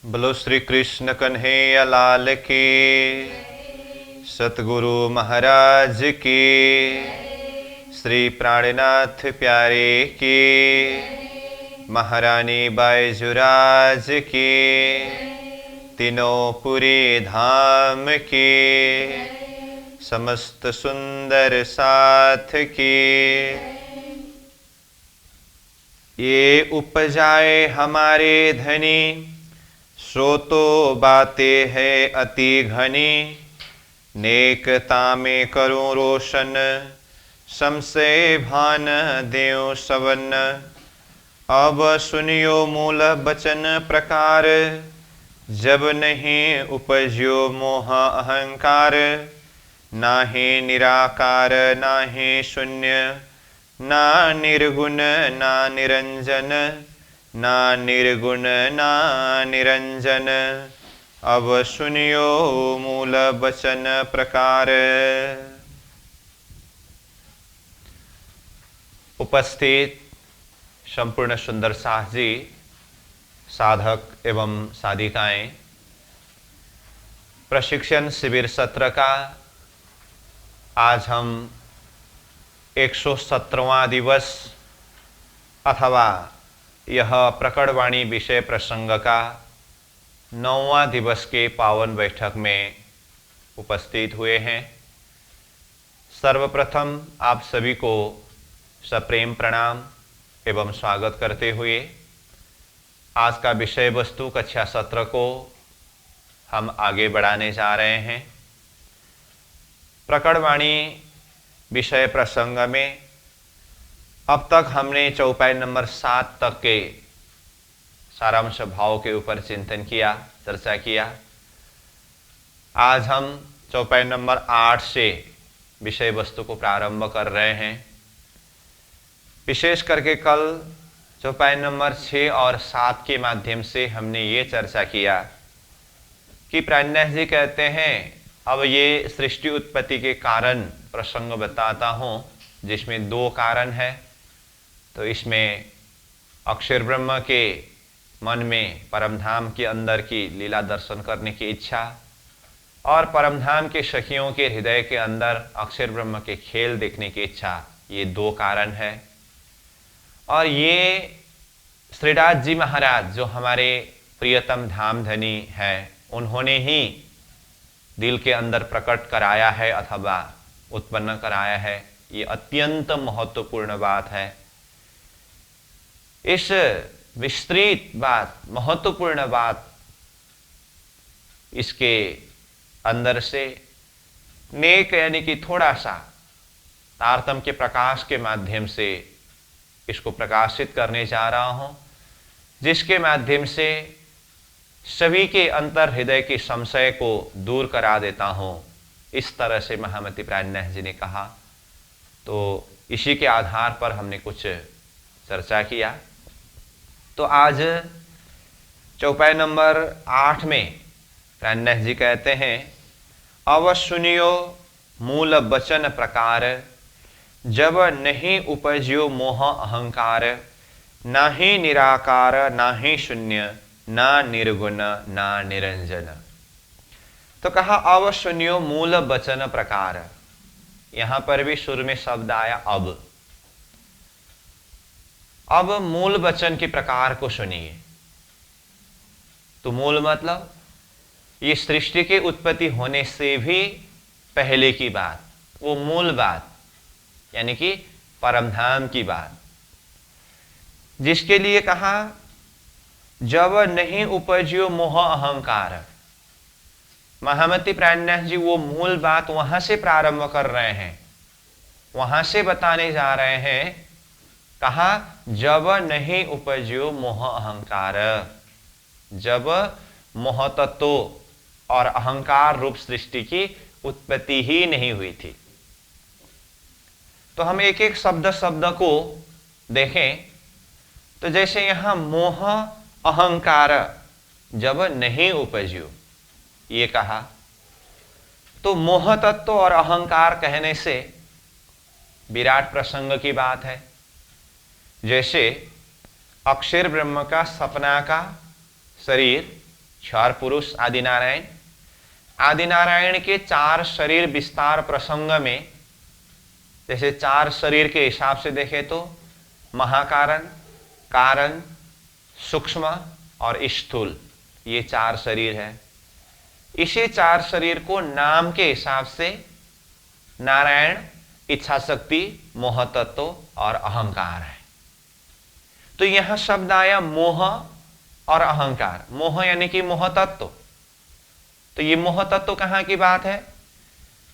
बोलो श्री कृष्ण कन्हैया लाल की, सतगुरु महाराज की, श्री प्राणनाथ प्यारे की, महारानी बाईजुराज की, तीनों पुरी धाम की, समस्त सुंदर साथ की। ये उपजाए हमारे धनी, सो तो बातें है अति घनी। नेकता में करूं रोशन, समसे भान देव सवन। अब सुनियो मूल बचन प्रकार, जब नहीं उपज्यो मोह अहंकार। नाहि निराकार नाहि शून्य, ना निर्गुण ना निरंजन, ना निर्गुण ना निरंजन। अब सुनियो मूल बचन प्रकार। उपस्थित संपूर्ण सुंदर साथ जी, साधक एवं साधिकाएं, प्रशिक्षण शिविर सत्र का आज हम 117वां दिवस अथवा यह प्रकटवाणी विषय प्रसंग का 9वां दिवस के पावन बैठक में उपस्थित हुए हैं। सर्वप्रथम आप सभी को सप्रेम प्रणाम एवं स्वागत करते हुए आज का विषय वस्तु कक्षा सत्र को हम आगे बढ़ाने जा रहे हैं। प्रकटवाणी विषय प्रसंग में अब तक हमने चौपाई नंबर 7 तक के सारांश भाव के ऊपर चिंतन किया, चर्चा किया। आज हम चौपाई नंबर 8 से विषय वस्तु को प्रारंभ कर रहे हैं। विशेष करके कल चौपाई नंबर 6 और 7 के माध्यम से हमने ये चर्चा किया कि प्राणनाथ जी कहते हैं अब ये सृष्टि उत्पत्ति के कारण प्रसंग बताता हूँ, जिसमें 2 कारण है। तो इसमें अक्षर ब्रह्म के मन में परमधाम के अंदर की लीला दर्शन करने की इच्छा और परमधाम के सखियों के हृदय के अंदर अक्षर ब्रह्म के खेल देखने की इच्छा, ये 2 कारण है। और ये श्रीदास जी महाराज जो हमारे प्रियतम धाम धनी है, उन्होंने ही दिल के अंदर प्रकट कराया है अथवा उत्पन्न कराया है। ये अत्यंत महत्वपूर्ण बात है। इस विस्तृत बात, महत्वपूर्ण बात, इसके अंदर से नेक यानी कि थोड़ा सा तारतम्य के प्रकाश के माध्यम से इसको प्रकाशित करने जा रहा हूं, जिसके माध्यम से सभी के अंतर हृदय के संशय को दूर करा देता हूं। इस तरह से महामती प्राणनाथ जी ने कहा। तो इसी के आधार पर हमने कुछ चर्चा किया। तो आज चौपाई नंबर 8 में प्राणनाथ जी कहते हैं, अब सुनियो मूल वचन प्रकार, जब नहीं उपज्यो मोह अहंकार। ना ही निराकार ना ही शून्य, ना निर्गुण ना निरंजन। तो कहा अब सुनियो मूल वचन प्रकार। यहां पर भी सुर में शब्द आया अब। अब मूल वचन के प्रकार को सुनिए। तो मूल मतलब ये सृष्टि की उत्पत्ति होने से भी पहले की बात, वो मूल बात यानी कि परमधाम की बात, जिसके लिए कहा जब नहीं उपज्यो मोह अहंकार। महामती प्राणनाथ जी वो मूल बात वहां से प्रारंभ कर रहे हैं, वहां से बताने जा रहे हैं। कहा जब नहीं उपज्यो मोह अहंकार, जब मोह तत्व और अहंकार रूप सृष्टि की उत्पत्ति ही नहीं हुई थी। तो हम एक एक शब्द शब्द को देखें। तो जैसे यहां मोह अहंकार जब नहीं उपज्यो ये कहा, तो मोह तत्व और अहंकार कहने से विराट प्रसंग की बात है। जैसे अक्षर ब्रह्म का सपना का शरीर क्षर पुरुष आदि नारायण। आदि नारायण के 4 शरीर विस्तार प्रसंग में, जैसे 4 शरीर के हिसाब से देखें तो महाकारण, कारण, सूक्ष्म और स्थूल, ये 4 शरीर है। इसी 4 शरीर को नाम के हिसाब से नारायण, इच्छा शक्ति, मोह तत्व और अहंकार है। तो यहां शब्द आया मोह और अहंकार। मोह यानी कि मोह तत्व। तो ये मोह तत्व कहां की बात है?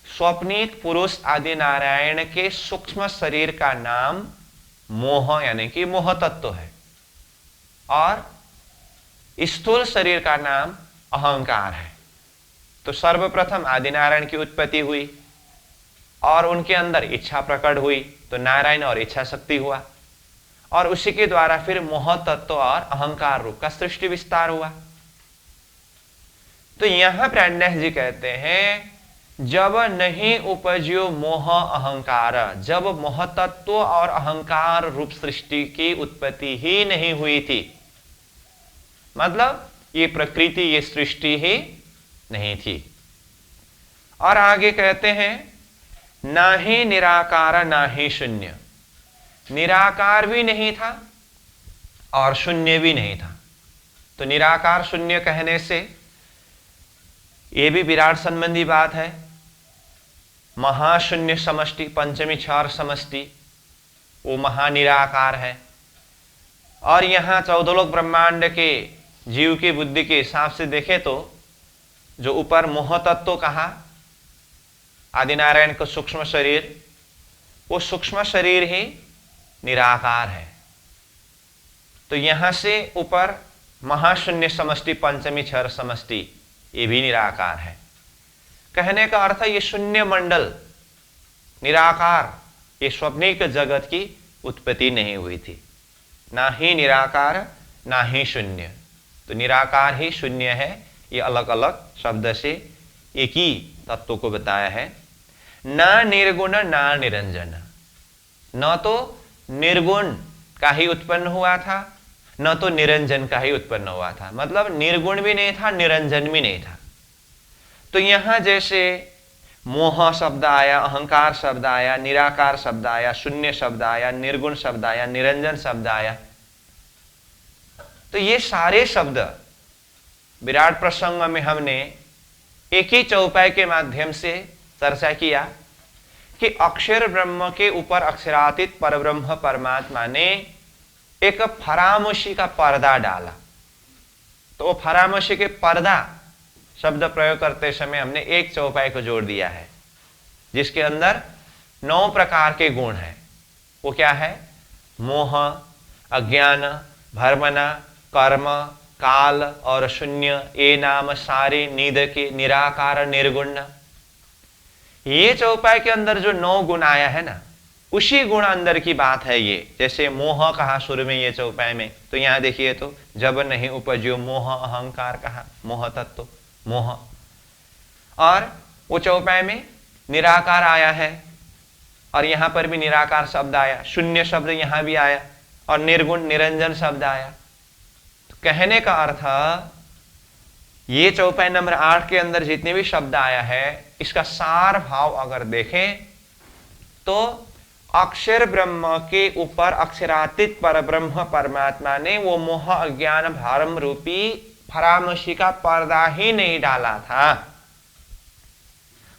स्वप्निक पुरुष आदि नारायण के सूक्ष्म शरीर का नाम मोह यानी कि मोह तत्व है, और स्थूल शरीर का नाम अहंकार है। तो सर्वप्रथम आदि नारायण की उत्पत्ति हुई और उनके अंदर इच्छा प्रकट हुई, तो नारायण और इच्छा शक्ति हुआ, और उसी के द्वारा फिर मोह तत्व और अहंकार रूप का सृष्टि विस्तार हुआ। तो यहां प्राणनाथ जी कहते हैं, जब नहीं उपज्यो मोह अहंकार, जब मोह तत्व और अहंकार रूप सृष्टि की उत्पत्ति ही नहीं हुई थी, मतलब ये प्रकृति, ये सृष्टि ही नहीं थी। और आगे कहते हैं, ना ही निराकार ना ही शून्य। निराकार भी नहीं था और शून्य भी नहीं था। तो निराकार शून्य कहने से यह भी विराट संबंधी बात है। महाशून्य समष्टि, पंचमी क्षर समष्टि, वो महानिराकार है। और यहां 14 लोक ब्रह्मांड के जीव की बुद्धि के हिसाब से देखें तो जो ऊपर मोह तत्व कहा, आदिनारायण का सूक्ष्म शरीर, वो सूक्ष्म शरीर ही निराकार है। तो यहां से ऊपर महाशून्य समष्टि, पंचमी क्षर समष्टि, ये भी निराकार है। कहने का अर्थ है ये शून्य मंडल, निराकार, ये स्वप्निक जगत की उत्पत्ति नहीं हुई थी। ना ही निराकार ना ही शून्य। तो निराकार ही शून्य है, ये अलग अलग शब्द से एक ही तत्व को बताया है। ना निर्गुण ना निरंजन, न तो निर्गुण का ही उत्पन्न हुआ था, न तो निरंजन का ही उत्पन्न हुआ था। मतलब निर्गुण भी नहीं था, निरंजन भी नहीं था। तो यहां जैसे मोह शब्द आया, अहंकार शब्द आया, निराकार शब्द आया, शून्य शब्द आया, निर्गुण शब्द आया, निरंजन शब्द आया, तो ये सारे शब्द विराट प्रसंग में हमने एक ही चौपाई के माध्यम से चर्चा किया कि अक्षर ब्रह्म के ऊपर अक्षरातीत परब्रह्म परमात्मा ने एक फरामोशी का पर्दा डाला। तो वो फरामोशी के पर्दा शब्द प्रयोग करते समय हमने एक चौपाई को जोड़ दिया है, जिसके अंदर 9 प्रकार के गुण हैं। वो क्या है? मोह, अज्ञान, भर्मना, कर्म, काल और शून्य, ए नाम सारे, नींद के, निराकार, निर्गुण। ये चौपाई के अंदर जो 9 गुण आया है ना, उसी गुण अंदर की बात है ये। जैसे मोह कहा शुरू में ये चौपाई में, तो यहां देखिए तो जब नहीं उपज्यो मोह अहंकार कहा, मोह तत्व, मोह। और वो चौपाई में निराकार आया है, और यहां पर भी निराकार शब्द आया, शून्य शब्द यहां भी आया, और निर्गुण निरंजन शब्द आया। तो कहने का अर्थ, ये चौपाई नंबर 8 के अंदर जितने भी शब्द आया है, इसका सार भाव अगर देखें तो अक्षर ब्रह्म के ऊपर अक्षरातीत परब्रह्म परमात्मा ने वो मोह अज्ञान भारम रूपी फरामोशी का पर्दा ही नहीं डाला था।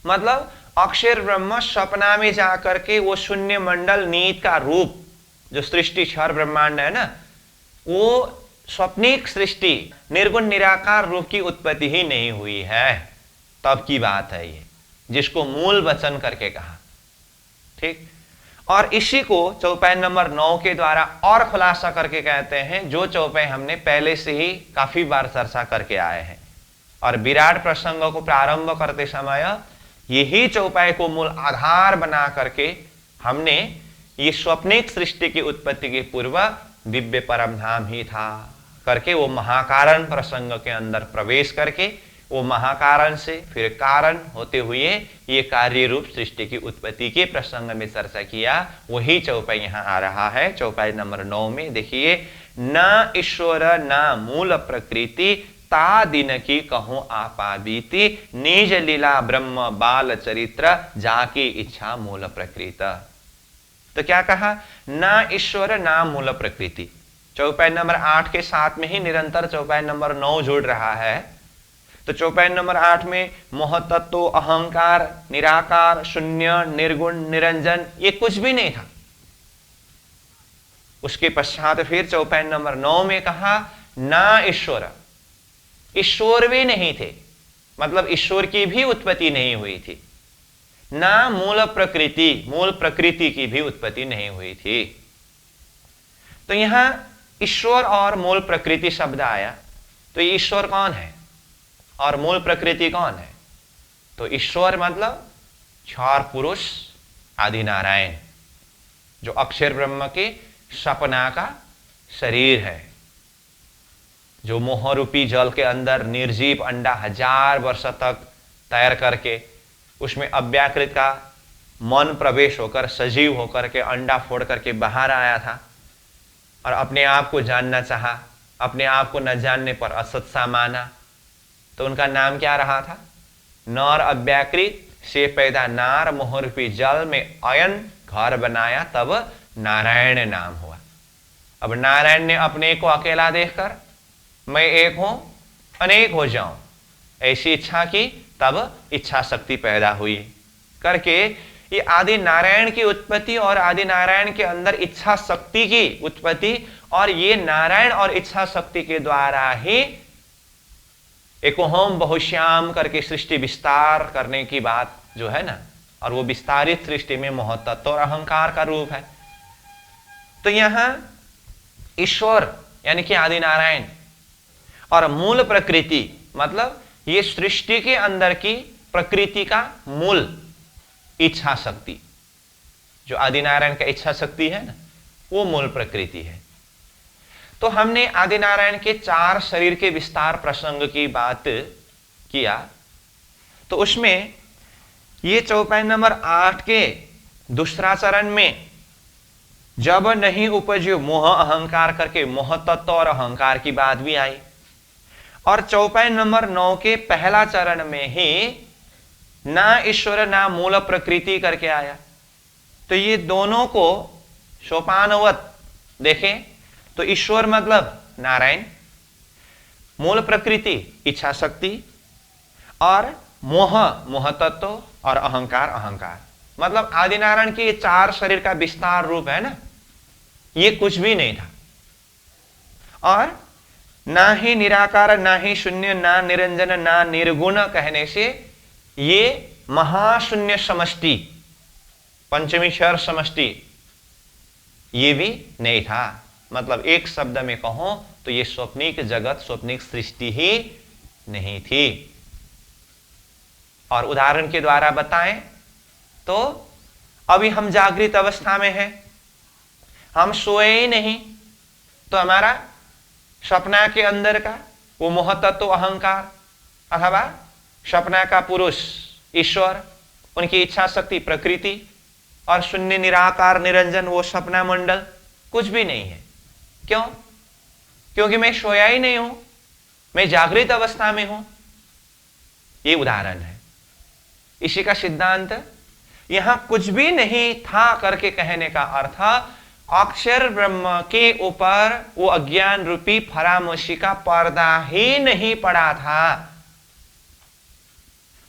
मतलब अक्षर ब्रह्म सपना में जाकर के वो शून्य मंडल नीत का रूप, जो सृष्टि क्षर ब्रह्मांड है ना, वो स्वप्निक सृष्टि निर्गुण निराकार रूप की उत्पत्ति ही नहीं हुई है। तब की बात है ये, जिसको मूल वचन करके कहा। ठीक। और इसी को चौपाई नंबर 9 के द्वारा और खुलासा करके कहते हैं, जो चौपाई हमने पहले से ही काफी बार चर्चा करके आए हैं। और विराट प्रसंग को प्रारंभ करते समय यही चौपाई को मूल आधार बना करके हमने ये स्वप्निक सृष्टि की उत्पत्ति के पूर्व दिव्य परम धाम ही था करके वो महाकारण प्रसंग के अंदर प्रवेश करके वो महाकारण से फिर कारण होते हुए ये कार्य रूप सृष्टि की उत्पत्ति के प्रसंग में चर्चा किया। वही चौपाई यहाँ आ रहा है। चौपाई नंबर 9 में देखिए, न ईश्वर न मूल प्रकृति ता दिन की कहूं आपा बीती, निज लीला ब्रह्म बाल चरित्र, जाकी इच्छा मूल प्रकृत। तो क्या कहा, ना ईश्वर ना मूल प्रकृति। चौपाई नंबर 8 के साथ में ही निरंतर चौपाई नंबर 9 जुड़ रहा है। तो चौपाई नंबर 8 में मोहतत्व, अहंकार, निराकार, शून्य, निर्गुण, निरंजन, ये कुछ भी नहीं था। उसके पश्चात फिर चौपाई नंबर 9 में कहा ना ईश्वर, ईश्वर भी नहीं थे, मतलब ईश्वर की भी उत्पत्ति नहीं हुई थी। ना मूल प्रकृति, मूल प्रकृति की भी उत्पत्ति नहीं हुई थी। तो यहां ईश्वर और मूल प्रकृति शब्द आया, तो ईश्वर कौन है और मूल प्रकृति कौन है? तो ईश्वर मतलब क्षर पुरुष आदि नारायण, जो अक्षर ब्रह्म के सपना का शरीर है, जो मोह रूपी जल के अंदर निर्जीव अंडा 1000 वर्ष तक तैर करके उसमें अव्याकृत का मन प्रवेश होकर सजीव होकर के अंडा फोड़ करके बाहर आया था और अपने आप को जानना चाहा, अपने आप को न जानने पर असत सा माना। तो उनका नाम क्या रहा था? नर अव्याकृत से पैदा नार, मोह रूपी जल में अयन घर बनाया, तब नारायण नाम हुआ। अब नारायण ने अपने को अकेला देखकर मैं एक हूं अनेक हो जाऊं ऐसी इच्छा की, तब इच्छा शक्ति पैदा हुई करके ये आदि नारायण की उत्पत्ति और आदि नारायण के अंदर इच्छा शक्ति की उत्पत्ति, और ये नारायण और इच्छा शक्ति के द्वारा ही एकोहोम बहुश्याम करके सृष्टि विस्तार करने की बात जो है ना, और वो विस्तारित सृष्टि में मोहतत्व और अहंकार का रूप है। तो यहां ईश्वर यानी कि आदि नारायण और मूल प्रकृति मतलब ये सृष्टि के अंदर की प्रकृति का मूल इच्छा शक्ति, जो आदि नारायण का इच्छा शक्ति है ना, वो मूल प्रकृति है। तो हमने आदि नारायण के 4 शरीर के विस्तार प्रसंग की बात किया, तो उसमें ये चौपाई नंबर 8 के दूसरा चरण में जब नहीं उपज्यो मोह अहंकार करके मोह तत्व और अहंकार की बात भी आई, और चौपाई नंबर 9 के पहला चरण में ही ना ईश्वर ना मूल प्रकृति करके आया। तो ये दोनों को सोपानवत देखें तो ईश्वर मतलब नारायण, मूल प्रकृति इच्छा शक्ति, और मोह मोह तत्व और अहंकार अहंकार, मतलब आदि नारायण के 4 शरीर का विस्तार रूप है ना, ये कुछ भी नहीं था। और ना ही निराकार, ना ही शून्य, ना निरंजन, ना निर्गुण कहने से ये महाशून्य समष्टि, पंचमी क्षर समष्टि, ये भी नहीं था। मतलब एक शब्द में कहो तो ये स्वप्निक जगत, स्वप्निक सृष्टि ही नहीं थी। और उदाहरण के द्वारा बताएं तो अभी हम जागृत अवस्था में हैं, हम सोए ही नहीं, तो हमारा सपना के अंदर का वो मोह तत्व अहंकार अथवा सपना का पुरुष ईश्वर, उनकी इच्छा शक्ति प्रकृति, और शून्य निराकार निरंजन वो सपना मंडल कुछ भी नहीं है। क्यों? क्योंकि मैं सोया ही नहीं हूं, मैं जागृत अवस्था में हूं। ये उदाहरण है। इसी का सिद्धांत यहां कुछ भी नहीं था करके कहने का अर्थ अक्षर ब्रह्म के ऊपर वो अज्ञान रूपी फरामोशी का पर्दा ही नहीं पड़ा था।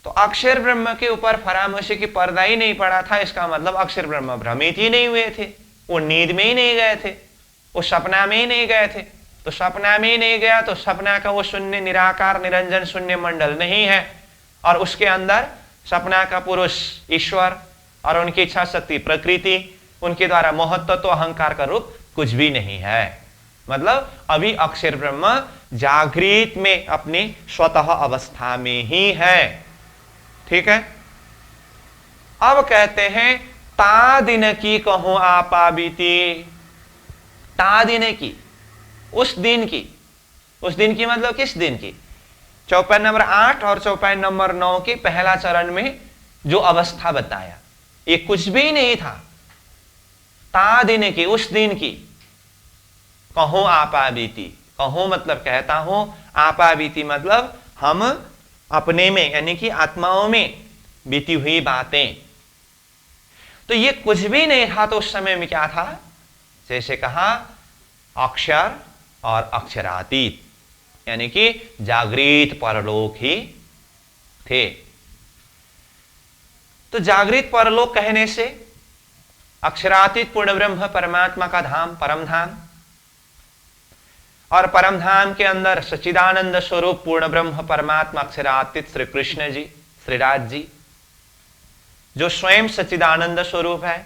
तो अक्षर ब्रह्म के ऊपर फरामोशी की पर्दा ही नहीं पड़ा था, इसका मतलब अक्षर ब्रह्म भ्रमित ही नहीं हुए थे, वो नींद में ही नहीं गए थे, वो सपना में ही नहीं गए थे। तो सपना में ही नहीं गया तो सपना का वो शून्य निराकार निरंजन शून्य मंडल नहीं है, और उसके अंदर सपना का पुरुष ईश्वर और उनकी इच्छा शक्ति प्रकृति, उनके द्वारा महत्व तो अहंकार का रूप कुछ भी नहीं है। मतलब अभी अक्षर ब्रह्म जागृत में अपनी स्वतः अवस्था में ही है। ठीक है। अब कहते हैं ता दिन की कहूं आपा बीती, ता दिन की, उस दिन की, उस दिन की मतलब किस दिन की? चौपाई नंबर 8 और चौपाई नंबर 9 के पहला चरण में जो अवस्था बताया ये कुछ भी नहीं था। ता दिन की, उस दिन की, कहूं आपा बीती, कहूं मतलब कहता हूं आपा बीती मतलब हम अपने में यानी कि आत्माओं में बीती हुई बातें। तो ये कुछ भी नहीं था तो उस समय में क्या था? जैसे कहा अक्षर और अक्षरातीत, यानी कि जागृत परलोक ही थे। तो जागृत परलोक कहने से अक्षरातीत पूर्ण ब्रह्म परमात्मा का धाम परम धाम, और परम धाम के अंदर सच्चिदानंद स्वरूप पूर्ण ब्रह्म परमात्मा अक्षरातीत श्री कृष्ण जी, श्रीराज जी, जो स्वयं सच्चिदानंद स्वरूप है।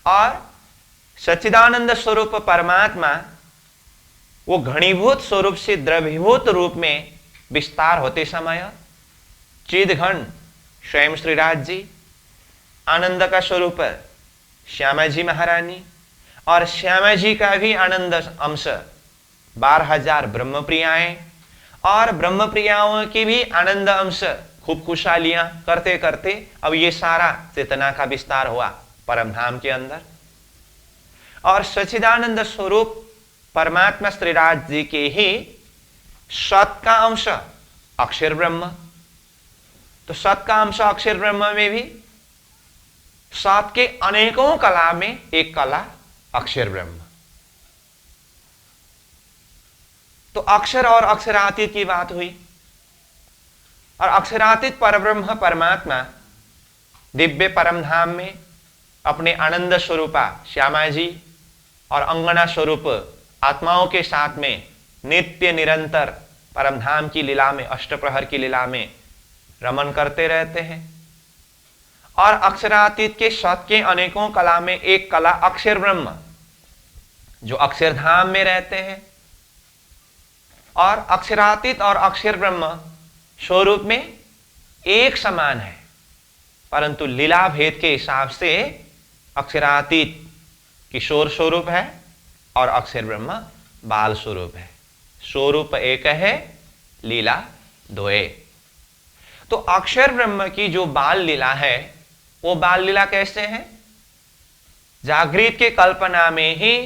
और सच्चिदानंद स्वरूप परमात्मा वो घनीभूत स्वरूप से द्रवीभूत रूप में विस्तार होते समय चिद घन स्वयं श्रीराज जी, आनंद का स्वरूप श्यामा जी महारानी, और श्यामा जी का भी आनंद अंश 12,000 ब्रह्म प्रियाएं, और ब्रह्म प्रियाओं की भी आनंद अंश खूब खुशहालियां करते करते अब ये सारा चेतना का विस्तार हुआ परम धाम के अंदर। और सच्चिदानंद स्वरूप परमात्मा श्रीराज जी के ही सत का अंश अक्षर ब्रह्म। तो सत का अंश अक्षर ब्रह्म में भी सत के अनेकों कला में एक कला अक्षर ब्रह्म। तो अक्षर और अक्षरातीत की बात हुई, और अक्षरातीत परब्रह्म परमात्मा दिव्य परम धाम में अपने आनंद स्वरूपा श्यामा जी और अंगना स्वरूप आत्माओं के साथ में नित्य निरंतर परम धाम की लीला में, अष्टप्रहर की लीला में रमन करते रहते हैं। और अक्षरातीत के सत के अनेकों कला में एक कला अक्षर ब्रह्म, जो अक्षरधाम में रहते हैं। और अक्षरातीत और अक्षर ब्रह्म स्वरूप में एक समान है, परंतु लीला भेद के हिसाब से अक्षरातीत किशोर स्वरूप है और अक्षर ब्रह्म बाल स्वरूप है। स्वरूप एक है, लीला द्वय। तो अक्षर ब्रह्म की जो बाल लीला है वो बाल लीला कैसे है? जागृत के कल्पना में ही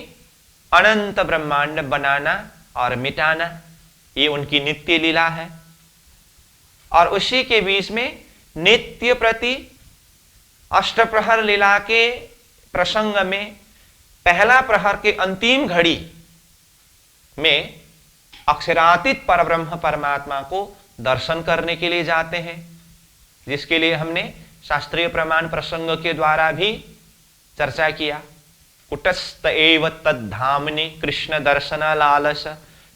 अनंत ब्रह्मांड बनाना और मिटाना, ये उनकी नित्य लीला है। और उसी के बीच में नित्य प्रति अष्टप्रहर लीला के प्रसंग में पहला प्रहर के अंतिम घड़ी में अक्षरातीत परब्रह्म परमात्मा को दर्शन करने के लिए जाते हैं, जिसके लिए हमने शास्त्रीय प्रमाण प्रसंग के द्वारा भी चर्चा किया। कुटस्थ एव तद्धामनि कृष्ण दर्शन लालस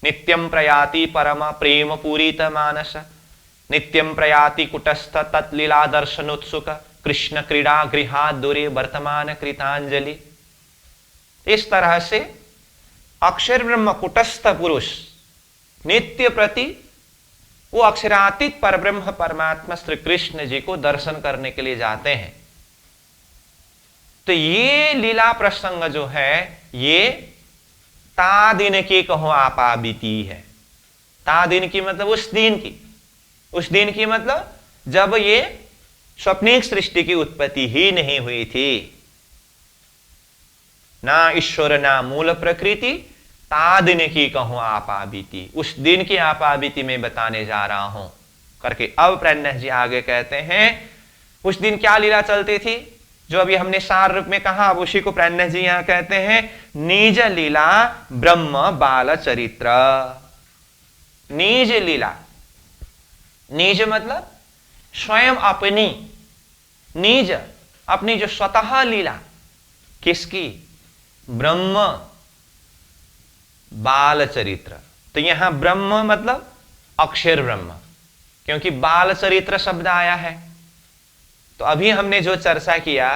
नित्यं प्रयाति परम प्रेम पूरित मानस नित्यं प्रयाति कुटस्थ तत्लीला दर्शनोत्सुक कृष्ण क्रीड़ा गृहात् दूरे वर्तमान कृतांजलि। इस तरह से अक्षर ब्रह्म कुटस्थ पुरुष नित्य प्रति वो अक्षरातीत परब्रह्म परमात्मा श्री कृष्ण जी को दर्शन करने के लिए जाते हैं। तो ये लीला प्रसंग जो है ये ता दिन की कहो आपा बीती है। ता दिन की मतलब उस दिन की, उस दिन की मतलब जब ये स्वप्निक सृष्टि की उत्पत्ति ही नहीं हुई थी, ना ईश्वर ना मूल प्रकृति, ता दिन की कहूं आपा बीती, उस दिन की आपा बीती में बताने जा रहा हूं करके अब प्रणय जी आगे कहते हैं उस दिन क्या लीला चलती थी जो अभी हमने सार रूप में कहा, अब उसी को प्रणय जी यहां कहते हैं निज लीला ब्रह्म बाल चरित्र। निज लीला, निज मतलब स्वयं अपनी, निज अपनी जो स्वतः लीला, किसकी? ब्रह्म बाल चरित्र। तो यहां ब्रह्म मतलब अक्षर ब्रह्म, क्योंकि बाल चरित्र शब्द आया है। तो अभी हमने जो चर्चा किया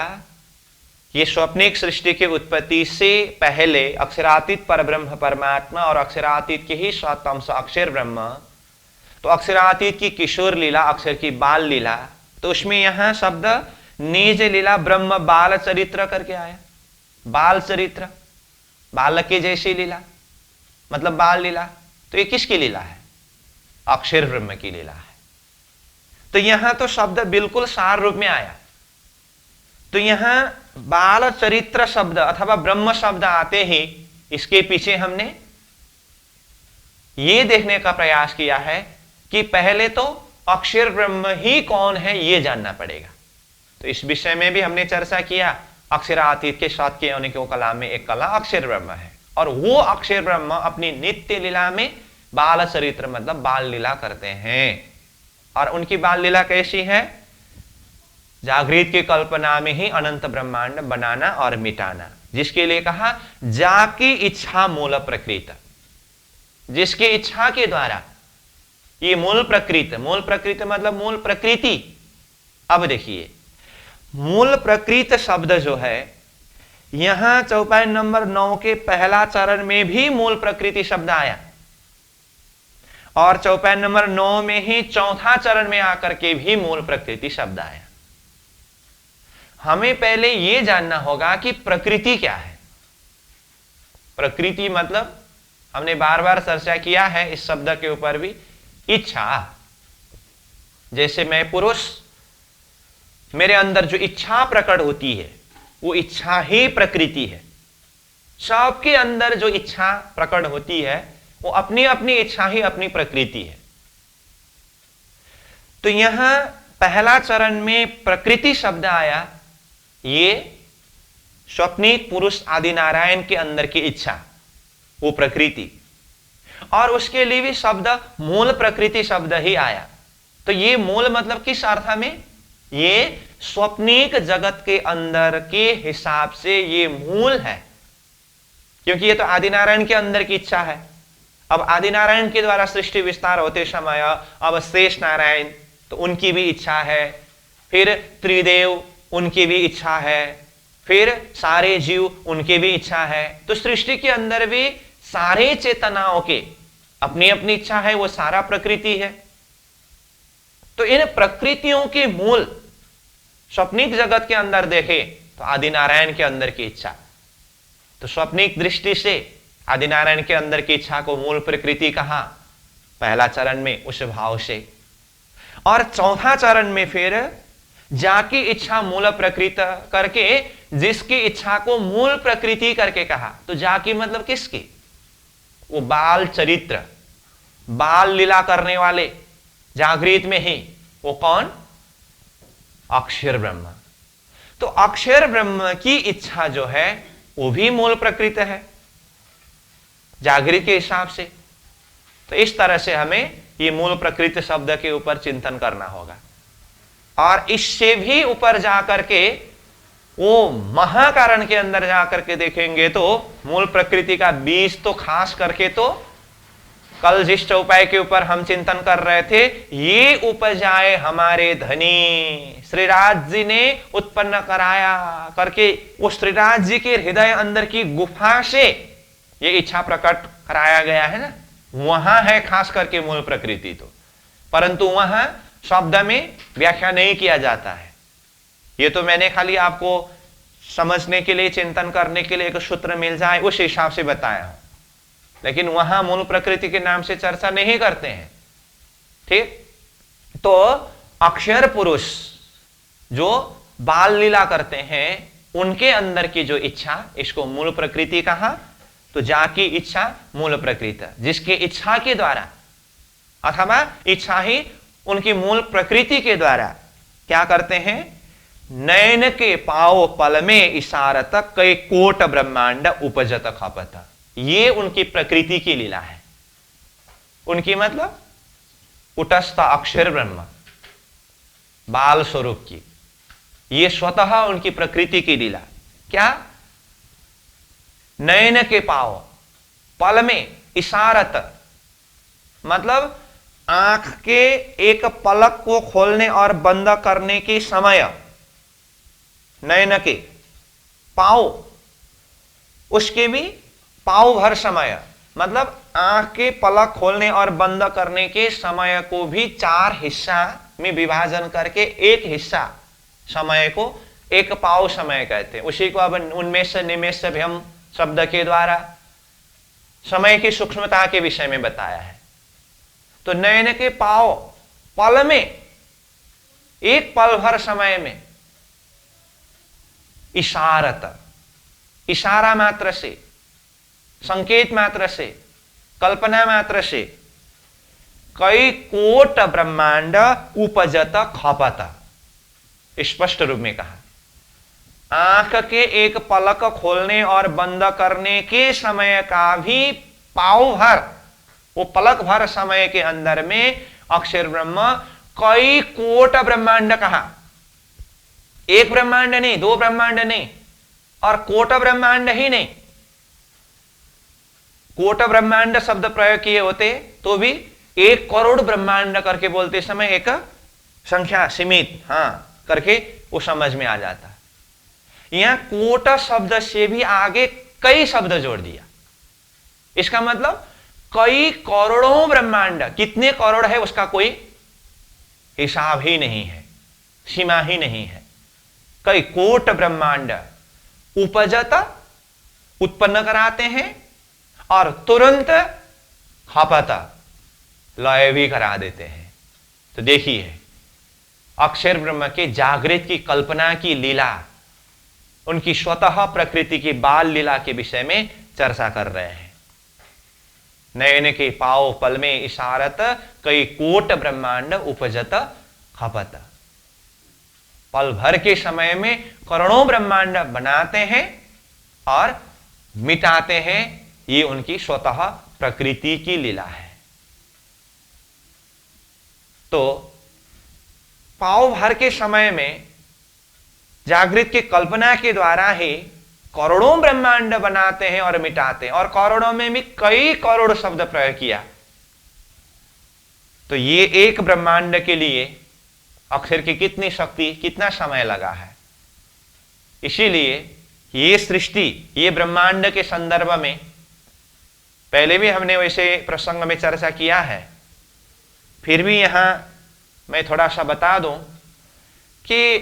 ये स्वप्निक सृष्टि की उत्पत्ति से पहले अक्षरातीत परब्रह्म परमात्मा और अक्षरातीत के ही स्वतंत्र अक्षर ब्रह्म, तो अक्षरातीत की किशोर लीला, अक्षर की बाल लीला, तो उसमें यहां शब्द निज लीला ब्रह्म बाल चरित्र करके आया। बाल चरित्र, बालक की जैसी लीला मतलब बाल लीला। तो ये किसकी लीला है? अक्षर ब्रह्म की लीला है। तो यहां तो शब्द बिल्कुल सार रूप में आया। तो यहां बाल चरित्र शब्द अथवा ब्रह्म शब्द आते ही इसके पीछे हमने ये देखने का प्रयास किया है कि पहले तो अक्षर ब्रह्म ही कौन है ये जानना पड़ेगा। तो इस विषय में भी हमने चर्चा किया, अक्षरातीत के साथ के योनिको कला में एक कला अक्षर ब्रह्म है, और वो अक्षर ब्रह्म अपनी नित्य लीला में बाल चरित्र मतलब बाल लीला करते हैं। और उनकी बाल लीला कैसी है? जागृत की कल्पना में ही अनंत ब्रह्मांड बनाना और मिटाना, जिसके लिए कहा जाकी इच्छा मूल प्रकृत, जिसकी इच्छा के द्वारा ये मूल प्रकृत मतलब मूल प्रकृति। अब देखिए, मूल प्रकृत शब्द जो है यहां चौपाई नंबर 9 के पहला चरण में भी मूल प्रकृति शब्द आया, और चौपाई नंबर 9 में ही चौथा चरण में आकर के भी मूल प्रकृति शब्द आया। हमें पहले यह जानना होगा कि प्रकृति क्या है। प्रकृति मतलब हमने बार बार चर्चा किया है इस शब्द के ऊपर भी, इच्छा। जैसे मैं पुरुष, मेरे अंदर जो इच्छा प्रकट होती है वो इच्छा ही प्रकृति है। सबके अंदर जो इच्छा प्रकट होती है वो अपनी अपनी इच्छा ही अपनी प्रकृति है। तो यहां पहला चरण में प्रकृति शब्द आया, ये स्वप्निक पुरुष आदि नारायण के अंदर की इच्छा वो प्रकृति, और उसके लिए भी शब्द मूल प्रकृति शब्द ही आया। तो ये मूल मतलब किस अर्थ में? ये स्वप्निक जगत के अंदर के हिसाब से ये मूल है, क्योंकि ये तो आदिनारायण के अंदर की इच्छा है। अब आदिनारायण के द्वारा सृष्टि विस्तार होते समय अब शेष नारायण तो उनकी भी इच्छा है, फिर त्रिदेव उनकी भी इच्छा है, फिर सारे जीव उनकी भी इच्छा है। तो सृष्टि के अंदर भी सारे चेतनाओं के अपनी अपनी इच्छा है, वो सारा प्रकृति है। तो इन प्रकृतियों के मूल स्वप्निक जगत के अंदर देखे तो आदिनारायण के अंदर की इच्छा, तो स्वप्निक दृष्टि से आदिनारायण के अंदर की इच्छा को मूल प्रकृति कहा पहला चरण में उस भाव से। और चौथा चरण में फिर जाकी इच्छा मूल प्रकृति करके जिसकी इच्छा को मूल प्रकृति करके कहा। तो जाकी मतलब किसकी? वो बाल चरित्र, बाल लीला करने वाले जागृत में ही, वो कौन? अक्षर ब्रह्म। तो अक्षर ब्रह्म की इच्छा जो है वो भी मूल प्रकृति है जागृत के हिसाब से। तो इस तरह से हमें ये मूल प्रकृति शब्द के ऊपर चिंतन करना होगा, और इससे भी ऊपर जाकर के वो महाकारण के अंदर जाकर के देखेंगे तो मूल प्रकृति का बीज तो खास करके तो कल जिस चौपाई के ऊपर हम चिंतन कर रहे थे, ये उपजाए हमारे धनी श्रीराज जी ने उत्पन्न कराया करके, वो श्रीराज जी के हृदय अंदर की गुफा से ये इच्छा प्रकट कराया गया है ना, वहां है खास करके मूल प्रकृति। तो परंतु वहां शब्द में व्याख्या नहीं किया जाता है। ये तो मैंने खाली आपको समझने के लिए, चिंतन करने के लिए एक सूत्र मिल जाए उस हिसाब से बताया हूं, लेकिन वहां मूल प्रकृति के नाम से चर्चा नहीं करते हैं। ठीक, तो अक्षर पुरुष जो बाल लीला करते हैं उनके अंदर की जो इच्छा, इसको मूल प्रकृति कहा। तो जाकी इच्छा मूल प्रकृति, जिसकी इच्छा के द्वारा अथवा इच्छा ही उनकी मूल प्रकृति के द्वारा क्या करते हैं? नयन के पाओ पल में इशारत कई कोट ब्रह्मांड उपजत खपत। ये उनकी प्रकृति की लीला है। उनकी मतलब उटस्थ अक्षर ब्रह्म बाल स्वरूप की, ये स्वतः उनकी प्रकृति की लीला। क्या? नयन के पाओ पल में इशारत मतलब आंख के एक पलक को खोलने और बंद करने के समय, नयन के पाओ, उसके भी पाओ भर समय मतलब आंख के पलक खोलने और बंद करने के समय को भी 4 हिस्सा में विभाजन करके एक हिस्सा समय को एक पाओ समय कहते हैं। उसी को अब उन्मेष निमेष भी हम शब्द के द्वारा समय की सूक्ष्मता के विषय में बताया है। तो नयन के पाओ पल में, एक पल भर समय में इशारत, इशारा मात्र से, संकेत मात्र से कल्पना मात्र से कई कोट ब्रह्मांड उपजत खपत, स्पष्ट रूप में कहा। आंख के एक पलक खोलने और बंद करने के समय का भी पाव भर, वो पलक भर समय के अंदर में अक्षर ब्रह्म कई कोट ब्रह्मांड कहा। एक ब्रह्मांड नहीं, दो ब्रह्मांड नहीं, और कोट ब्रह्मांड ही नहीं। कोट ब्रह्मांड शब्द प्रयोग किए होते तो भी 1 करोड़ ब्रह्मांड करके बोलते समय एक संख्या सीमित करके वो समझ में आ जाता। यहां कोट शब्द से भी आगे कई शब्द जोड़ दिया। इसका मतलब कई करोड़ों ब्रह्मांड, कितने करोड़ है उसका कोई हिसाब ही नहीं है, सीमा ही नहीं है। कई कोट ब्रह्मांड उपजत, उत्पन्न कराते हैं, और तुरंत खपत, लय भी करा देते हैं। तो देखिए अक्षर ब्रह्म के जागृत की कल्पना की लीला, उनकी स्वतः प्रकृति की बाल लीला के विषय में चर्चा कर रहे हैं। नयन के पाव पल में इशारत कई कोट ब्रह्मांड उपजत खपत, पल भर के समय में करोड़ों ब्रह्मांड बनाते हैं और मिटाते हैं। ये उनकी स्वतः प्रकृति की लीला है। तो पाव भर के समय में जागृत की कल्पना के द्वारा ही करोड़ों ब्रह्मांड बनाते हैं और मिटाते हैं, और करोड़ों में भी कई करोड़ शब्द प्रयोग किया। तो ये एक ब्रह्मांड के लिए अक्षर की कितनी शक्ति, कितना समय लगा है। इसीलिए ये सृष्टि, ये ब्रह्मांड के संदर्भ में पहले भी हमने वैसे प्रसंग में चर्चा किया है, फिर भी यहां मैं थोड़ा सा बता दूं कि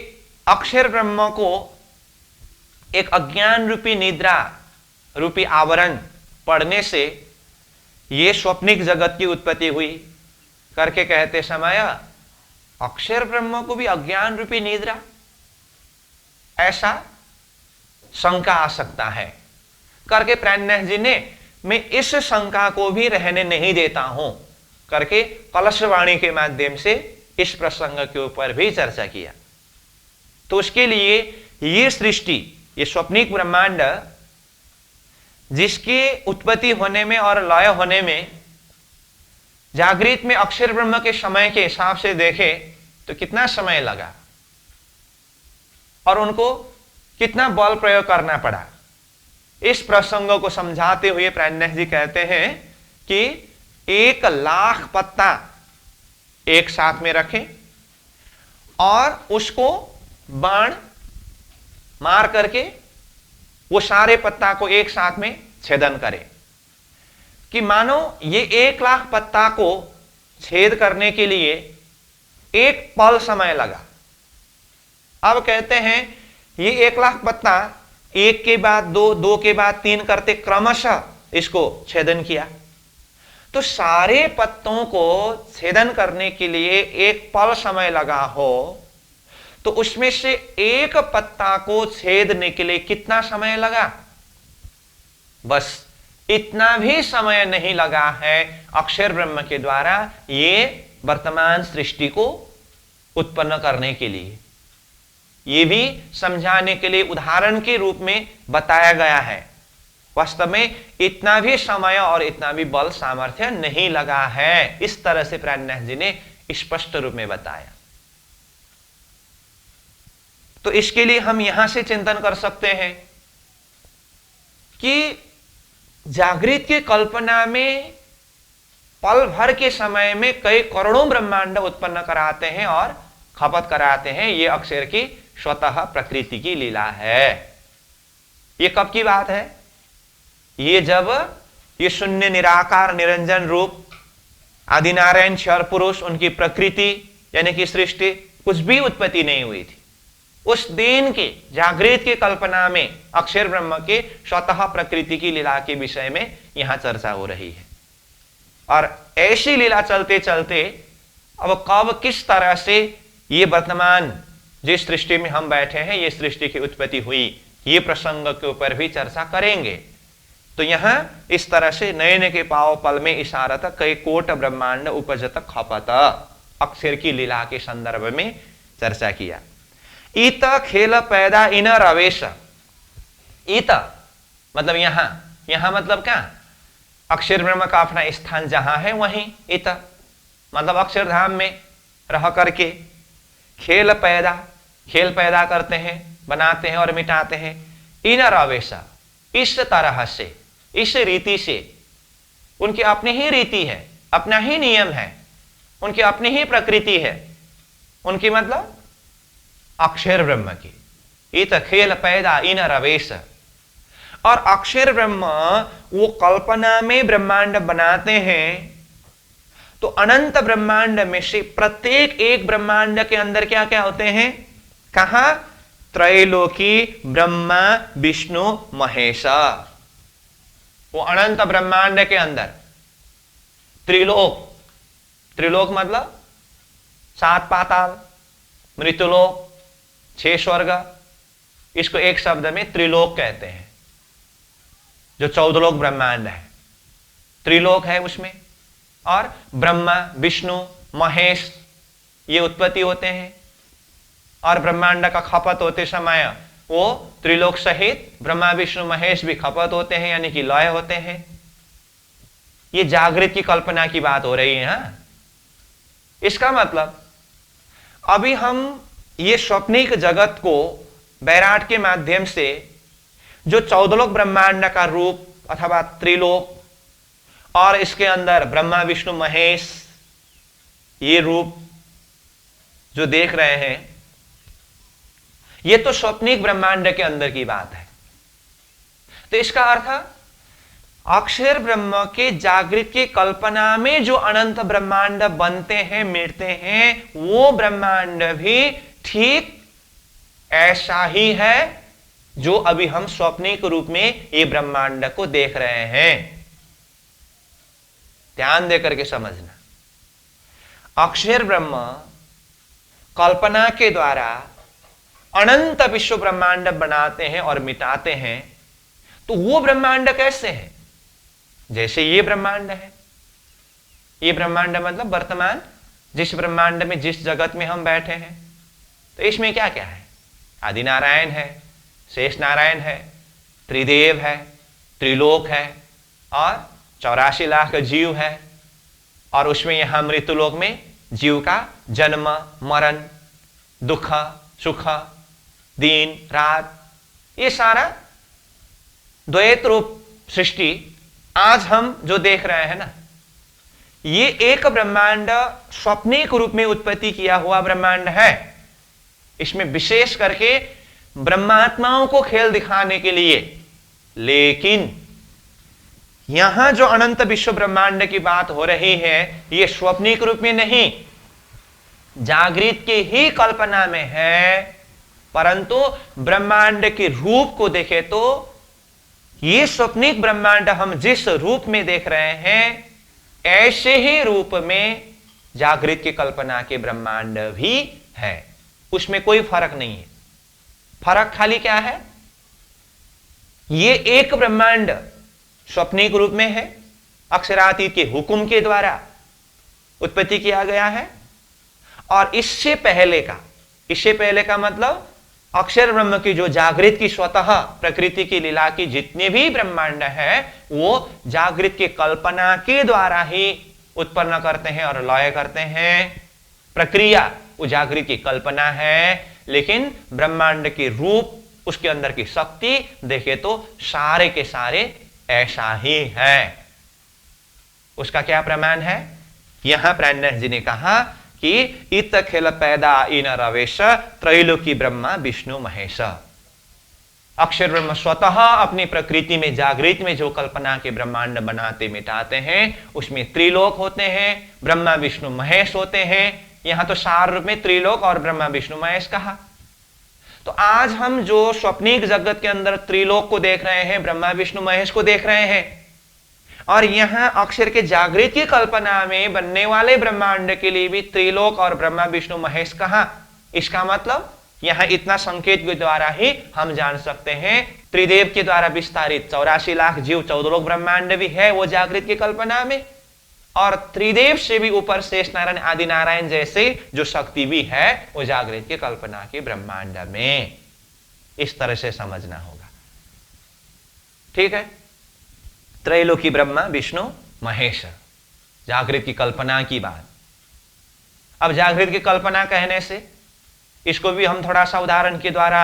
अक्षर ब्रह्म को एक अज्ञान रूपी निद्रा रूपी आवरण पड़ने से ये स्वप्निक जगत की उत्पत्ति हुई करके कहते समय अक्षर ब्रह्म को भी अज्ञान रूपी निद्रा, ऐसा शंका आ सकता है करके प्राणनाथ जी ने मैं इस शंका को भी रहने नहीं देता हूं करके कलशवाणी के माध्यम से इस प्रसंग के ऊपर भी चर्चा किया। तो उसके लिए ये सृष्टि, ये स्वप्निक ब्रह्मांड, जिसकी उत्पत्ति होने में और लय होने में जागृत में अक्षर ब्रह्म के समय के हिसाब से देखे तो कितना समय लगा और उनको कितना बल प्रयोग करना पड़ा, इस प्रसंग को समझाते हुए प्राणनाथ जी कहते हैं कि 1,00,000 पत्ता एक साथ में रखें और उसको बाण मार करके वो सारे पत्ता को एक साथ में छेदन करें। कि मानो ये 1,00,000 पत्ता को छेद करने के लिए एक पल समय लगा। अब कहते हैं ये 1,00,000 पत्ता एक के बाद दो, दो के बाद तीन करते क्रमशः इसको छेदन किया। तो सारे पत्तों को छेदन करने के लिए एक पल समय लगा हो तो उसमें से एक पत्ता को छेदने के लिए कितना समय लगा? बस इतना भी समय नहीं लगा है अक्षर ब्रह्म के द्वारा ये वर्तमान सृष्टि को उत्पन्न करने के लिए। ये भी समझाने के लिए उदाहरण के रूप में बताया गया है। वास्तव में इतना भी समय और इतना भी बल सामर्थ्य नहीं लगा है, इस तरह से प्राणनाथ जी ने स्पष्ट रूप में बताया। तो इसके लिए हम यहां से चिंतन कर सकते हैं कि जागृत की कल्पना में पल भर के समय में कई करोड़ों ब्रह्मांड उत्पन्न कराते हैं और खपत कराते हैं। ये अक्षर की स्वतः प्रकृति की लीला है। ये कब की बात है? ये जब ये शून्य निराकार निरंजन रूप आदिनारायण क्षर पुरुष, उनकी प्रकृति यानी कि सृष्टि कुछ भी उत्पत्ति नहीं हुई थी, उस दिन के जागृत की कल्पना में अक्षर ब्रह्म के स्वतः प्रकृति की लीला के विषय में यहां चर्चा हो रही है। और ऐसी लीला चलते चलते अब कब किस तरह से ये वर्तमान जिस सृष्टि में हम बैठे हैं, ये सृष्टि की उत्पत्ति हुई, ये प्रसंग के ऊपर भी चर्चा करेंगे। तो यहां इस तरह से नयन के पाव पल में इशारत कई कोट ब्रह्मांड उपजत खपत अक्षर की लीला के संदर्भ में चर्चा किया। इत खेल पैदा इन रवेश, इत मतलब यहां मतलब क्या, अक्षर ब्रह्म का अपना स्थान जहां है वहीं इत मतलब अक्षरधाम में रह करके खेल पैदा करते हैं, बनाते हैं और मिटाते हैं। इन रवेशा, इस तरह से, इस रीति से, उनकी अपनी ही रीति है, अपना ही नियम है, उनकी अपनी ही प्रकृति है, उनकी मतलब अक्षर ब्रह्म की। इत खेल पैदा इन रवेश, और अक्षर ब्रह्म वो कल्पना में ब्रह्मांड बनाते हैं। तो अनंत ब्रह्मांड में से प्रत्येक एक ब्रह्मांड के अंदर क्या क्या होते हैं, कहा त्रैलोकी ब्रह्मा विष्णु महेश। वो अनंत ब्रह्मांड के अंदर त्रिलोक, त्रिलोक मतलब 7 पाताल, मृत्युलोक, 6 स्वर्ग, इसको एक शब्द में त्रिलोक कहते हैं। जो 14 लोक ब्रह्मांड है त्रिलोक है उसमें, और ब्रह्मा विष्णु महेश ये उत्पत्ति होते हैं, और ब्रह्मांड का खपत होते समय वो त्रिलोक सहित ब्रह्मा विष्णु महेश भी खपत होते हैं, यानी कि लय होते हैं। ये जागृत की कल्पना की बात हो रही है। हाँ? इसका मतलब अभी हम ये स्वप्निक जगत को बैराट के माध्यम से जो 14 लोक ब्रह्मांड का रूप अथवा त्रिलोक और इसके अंदर ब्रह्मा विष्णु महेश ये रूप जो देख रहे हैं, ये तो स्वप्निक ब्रह्मांड के अंदर की बात है। तो इसका अर्थ अक्षर ब्रह्म के जागृत की कल्पना में जो अनंत ब्रह्मांड बनते हैं, मिटते हैं, वो ब्रह्मांड भी ठीक ऐसा ही है जो अभी हम स्वप्निक रूप में ये ब्रह्मांड को देख रहे हैं। ध्यान देकर के समझना, अक्षर ब्रह्म कल्पना के द्वारा अनंत विश्व ब्रह्मांड बनाते हैं और मिटाते हैं। तो वो ब्रह्मांड कैसे है, जैसे ये ब्रह्मांड है। ये ब्रह्मांड मतलब वर्तमान जिस ब्रह्मांड में, जिस जगत में हम बैठे हैं, तो इसमें क्या क्या है, आदि नारायण है, शेष नारायण है, त्रिदेव है, त्रिलोक है, और 84 लाख जीव है। और उसमें यहां मृत्युलोक में जीव का जन्म मरण, दुख सुख, दिन रात, ये सारा द्वैत रूप सृष्टि आज हम जो देख रहे हैं ना, ये एक ब्रह्मांड स्वप्निक रूप में उत्पत्ति किया हुआ ब्रह्मांड है। इसमें विशेष करके ब्रह्मात्माओं को खेल दिखाने के लिए, लेकिन यहां जो अनंत विश्व ब्रह्मांड की बात हो रही है, ये स्वप्निक रूप में नहीं, जागृत की ही कल्पना में है। परंतु ब्रह्मांड के रूप को देखें तो ये स्वप्निक ब्रह्मांड हम जिस रूप में देख रहे हैं, ऐसे ही रूप में जागृत की कल्पना के ब्रह्मांड भी है। उसमें कोई फर्क नहीं है। फर्क खाली क्या है, ये एक ब्रह्मांड स्वप्निक रूप में है, अक्षरातीत के हुक्म के द्वारा उत्पत्ति किया गया है। और इससे पहले का मतलब अक्षर ब्रह्म की जो जागृत की स्वतः प्रकृति की लीला की जितने भी ब्रह्मांड है, वो जागृत की कल्पना के द्वारा ही उत्पन्न करते हैं और लय करते हैं। प्रक्रिया वो जागृत की कल्पना है, लेकिन ब्रह्मांड के रूप, उसके अंदर की शक्ति देखे तो सारे के सारे ऐसा ही है। उसका क्या प्रमाण है, यहां प्राणनाथ जी ने कहा कि इत खेल पैदा इन रवेश त्रैलोकी ब्रह्मा विष्णु महेश। अक्षर ब्रह्म स्वतः अपनी प्रकृति में, जागृत में जो कल्पना के ब्रह्मांड बनाते मिटाते हैं, उसमें त्रिलोक होते हैं, ब्रह्मा विष्णु महेश होते हैं। यहां तो सार रूप में त्रिलोक और ब्रह्मा विष्णु महेश कहा। तो आज हम जो स्वप्निक जगत के अंदर त्रिलोक को देख रहे हैं, ब्रह्मा विष्णु महेश को देख रहे हैं, और यहां अक्षर के जागृत की कल्पना में बनने वाले ब्रह्मांड के लिए भी त्रिलोक और ब्रह्मा विष्णु महेश कहा। इसका मतलब यहां इतना संकेत के द्वारा ही हम जान सकते हैं त्रिदेव के द्वारा विस्तारित 84 लाख जीव 14 लोक ब्रह्मांड भी है वो जागृत की कल्पना में, और त्रिदेव से भी ऊपर शेष नारायण आदि नारायण जैसे जो शक्ति भी है वो जागृत की कल्पना के ब्रह्मांड में। इस तरह से समझना होगा, ठीक है। त्रैलोकी ब्रह्मा विष्णु महेश, जागृत की कल्पना की बात। अब जागृत की कल्पना कहने से इसको भी हम थोड़ा सा उदाहरण के द्वारा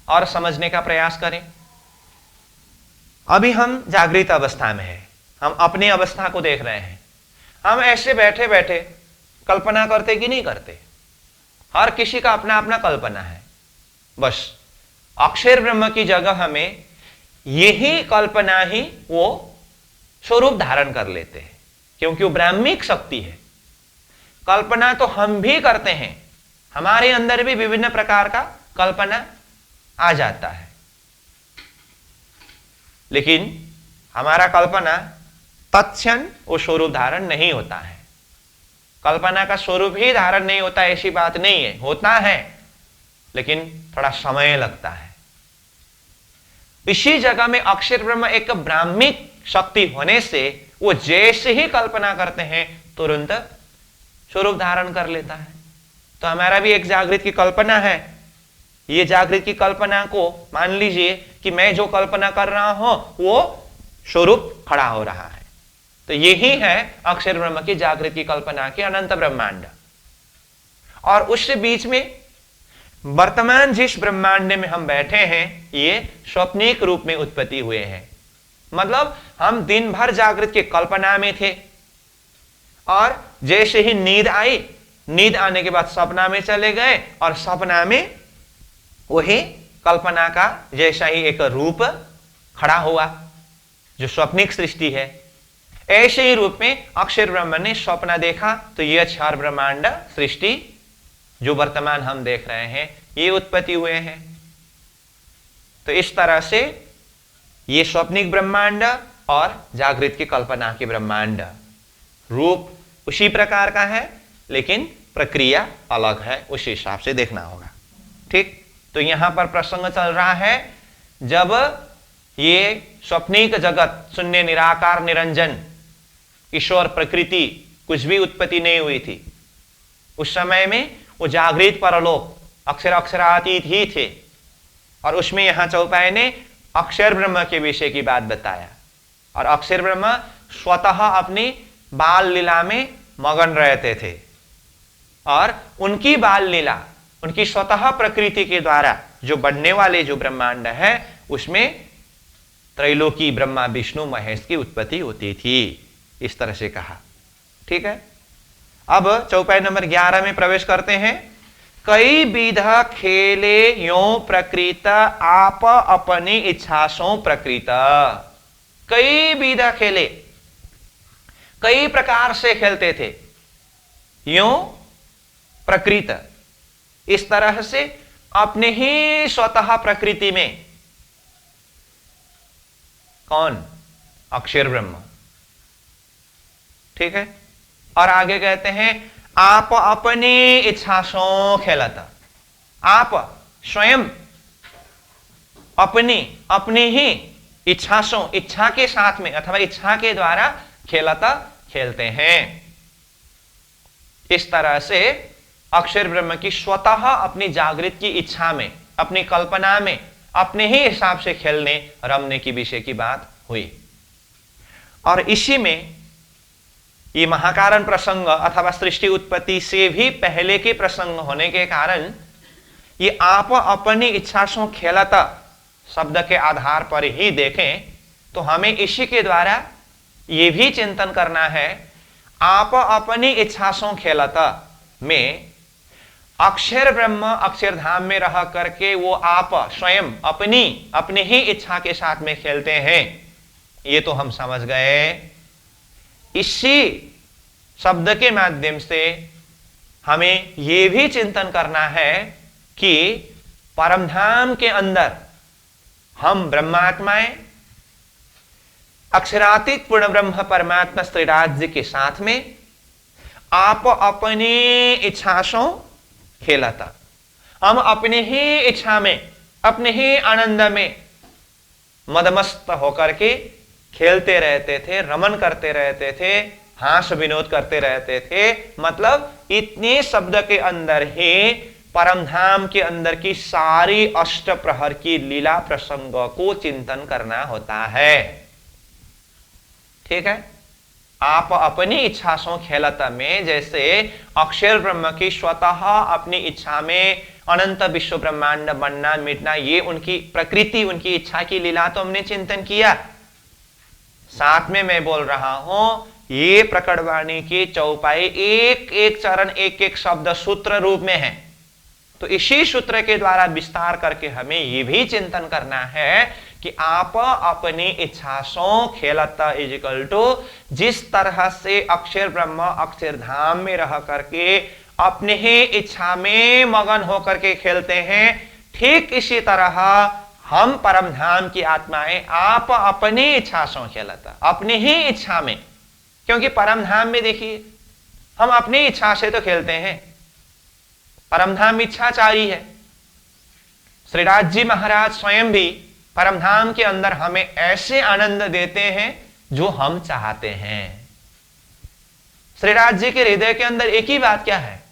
और समझने का प्रयास करें। अभी हम जागृत अवस्था में हैं, हम अपनी अवस्था को देख रहे हैं। हम ऐसे बैठे बैठे कल्पना करते कि नहीं करते? हर किसी का अपना अपना कल्पना है। बस अक्षर ब्रह्म की जगह हमें यही कल्पना ही वो स्वरूप धारण कर लेते हैं, क्योंकि वो ब्राह्मिक शक्ति है। कल्पना तो हम भी करते हैं, हमारे अंदर भी विभिन्न प्रकार का कल्पना आ जाता है, लेकिन हमारा कल्पना तत्क्षण वो स्वरूप धारण नहीं होता है। कल्पना का स्वरूप ही धारण नहीं होता ऐसी बात नहीं है, होता है लेकिन थोड़ा समय लगता है। इसी जगह में अक्षर ब्रह्म एक ब्राह्मिक शक्ति होने से वो जैसे ही कल्पना करते हैं तुरंत स्वरूप धारण कर लेता है। तो हमारा भी एक जागृत की कल्पना है। ये जागृत की कल्पना को मान लीजिए कि मैं जो कल्पना कर रहा हूं वो स्वरूप खड़ा हो रहा है। तो यही है अक्षर ब्रह्म की जागृत की कल्पना के अनंत ब्रह्मांड। और उससे बीच में वर्तमान जिस ब्रह्मांड में हम बैठे हैं ये स्वप्निक रूप में उत्पत्ति हुए हैं। मतलब हम दिन भर जागृत की कल्पना में थे और जैसे ही नींद आई, नींद आने के बाद सपना में चले गए और सपना में वही कल्पना का जैसा ही एक रूप खड़ा हुआ जो स्वप्निक सृष्टि है। ऐसे ही रूप में अक्षर ब्रह्म ने स्वप्न देखा तो यह 4 ब्रह्मांड सृष्टि जो वर्तमान हम देख रहे हैं ये उत्पत्ति हुए हैं। तो इस तरह से ये स्वप्निक ब्रह्मांड और जागृत की कल्पना के ब्रह्मांड रूप उसी प्रकार का है लेकिन प्रक्रिया अलग है, उसी हिसाब से देखना होगा, ठीक। तो यहां पर प्रसंग चल रहा है जब ये स्वप्निक जगत शून्य निराकार निरंजन ईश्वर प्रकृति कुछ भी उत्पत्ति नहीं हुई थी, उस समय में वो जागृत परलोक अक्षर अक्षरातीत ही थे। और उसमें यहां चौपाई ने अक्षर ब्रह्म के विषय की बात बताया और अक्षर ब्रह्म स्वतः अपनी बाल लीला में मगन रहते थे और उनकी बाल लीला उनकी स्वतः प्रकृति के द्वारा जो बनने वाले जो ब्रह्मांड है उसमें त्रैलोकी ब्रह्मा विष्णु महेश की उत्पत्ति होती थी। इस तरह से कहा, ठीक है। अब चौपाई नंबर 11 में प्रवेश करते हैं। कई विध खेले यो प्रकृत आप अपनी इच्छा सो प्रकृत। कई विध खेले, कई प्रकार से खेलते थे। यो प्रकृत, इस तरह से अपने ही स्वतः प्रकृति में। कौन? अक्षर ब्रह्म, ठीक है। और आगे कहते हैं आप अपनी इच्छा सो खेलत। आप स्वयं अपनी ही इच्छा सो, इच्छा के साथ में अथवा इच्छा के द्वारा खेलते हैं। इस तरह से अक्षर ब्रह्म की स्वतः अपनी जागृत की इच्छा में, अपनी कल्पना में, अपने ही हिसाब से खेलने रमने की विषय की बात हुई। और इसी में ये महाकारण प्रसंग अथवा सृष्टि उत्पत्ति से भी पहले के प्रसंग होने के कारण ये आप अपनी इच्छा से खेलता शब्द के आधार पर ही देखें तो हमें इसी के द्वारा ये भी चिंतन करना है। आप अपनी इच्छा से खेलता में अक्षर ब्रह्म अक्षरधाम में रह करके वो आप स्वयं अपनी ही इच्छा के साथ में खेलते हैं, ये तो हम समझ गए। इसी शब्द के माध्यम से हमें यह भी चिंतन करना है कि परमधाम के अंदर हम ब्रह्मात्माएं अक्षरातीत पूर्ण ब्रह्म परमात्मा श्रीराज्य के साथ में आप अपनी इच्छा से खेलता हम अपनी ही इच्छा में, अपने ही आनंद में मदमस्त होकर के खेलते रहते थे, रमन करते रहते थे, हास विनोद करते रहते थे। मतलब इतने शब्द के अंदर ही परमधाम के अंदर की सारी अष्ट प्रहर की लीला प्रसंगों को चिंतन करना होता है। ठीक है, आप अपनी इच्छा सो खेलत में, जैसे अक्षर ब्रह्म की स्वतः अपनी इच्छा में अनंत विश्व ब्रह्मांड बनना मिटना, ये उनकी प्रकृति, उनकी इच्छा की लीला तो हमने चिंतन किया। साथ में मैं बोल रहा हूं, ये प्रकटवाणी की चौपाई एक एक चरण, एक एक शब्द सूत्र रूप में है। तो इसी सूत्र के द्वारा विस्तार करके हमें यह भी चिंतन करना है कि आप अपनी इच्छा सो खेलत इजिकल टू जिस तरह से अक्षर ब्रह्म अक्षरधाम में रह करके अपने ही इच्छा में मगन होकर के खेलते हैं, ठीक इसी तरह हम परमधाम की आत्माएं आप अपनी इच्छा सो खेलता, अपनी ही इच्छा में। क्योंकि परमधाम में देखिए हम अपनी इच्छा से तो खेलते हैं, परमधाम इच्छाचारी है। श्रीराज जी महाराज स्वयं भी परमधाम के अंदर हमें ऐसे आनंद देते हैं जो हम चाहते हैं। श्रीराज जी के हृदय के अंदर एक ही बात क्या है,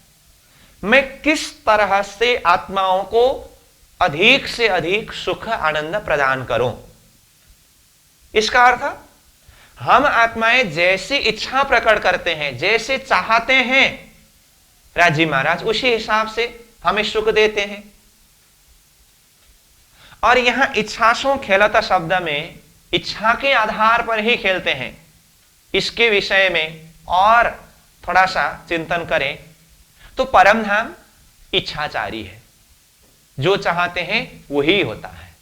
मैं किस तरह से आत्माओं को अधिक से अधिक सुख आनंद प्रदान करूं। इसका अर्थ हम आत्माएं जैसी इच्छा प्रकट करते हैं, जैसे चाहते हैं राजी महाराज, उसी हिसाब से हमें सुख देते हैं। और यहां इच्छासों खेलता शब्द में इच्छा के आधार पर ही खेलते हैं। इसके विषय में और थोड़ा सा चिंतन करें तो परमधाम इच्छाचारी है, जो चाहते हैं वही होता है।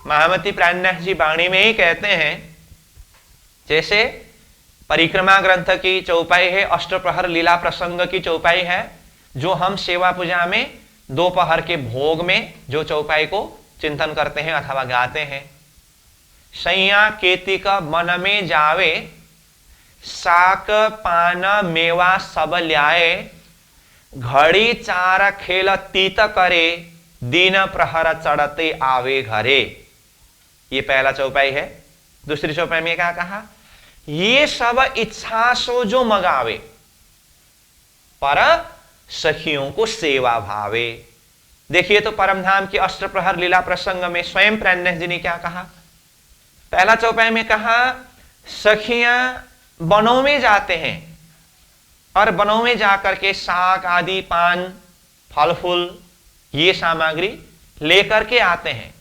महामती प्राणनाथ जी वाणी में ही कहते हैं, जैसे परिक्रमा ग्रंथ की चौपाई है, अष्टप्रहर लीला प्रसंग की चौपाई है, जो हम सेवा पूजा में दोपहर के भोग में जो चौपाई को चिंतन करते हैं अथवा गाते हैं। सैया केतिक मन में जावे, साक पान मेवा सब ल्याए, घड़ी चार खेल तीत करे, दीन प्रहर चढ़ते आवे घरे। ये पहला चौपाई है। दूसरी चौपाई में क्या कहा, ये सब इच्छा सो जो मगावे, पर सखियों को सेवा भावे। देखिए तो परमधाम की अष्टप्रहर लीला प्रसंग में स्वयं प्राणनाथ जी ने क्या कहा। पहला चौपाई में कहा, सखियां वनों में जाते हैं और वनों में जाकर के साग आदि, पान, फल फूल, ये सामग्री लेकर के आते हैं।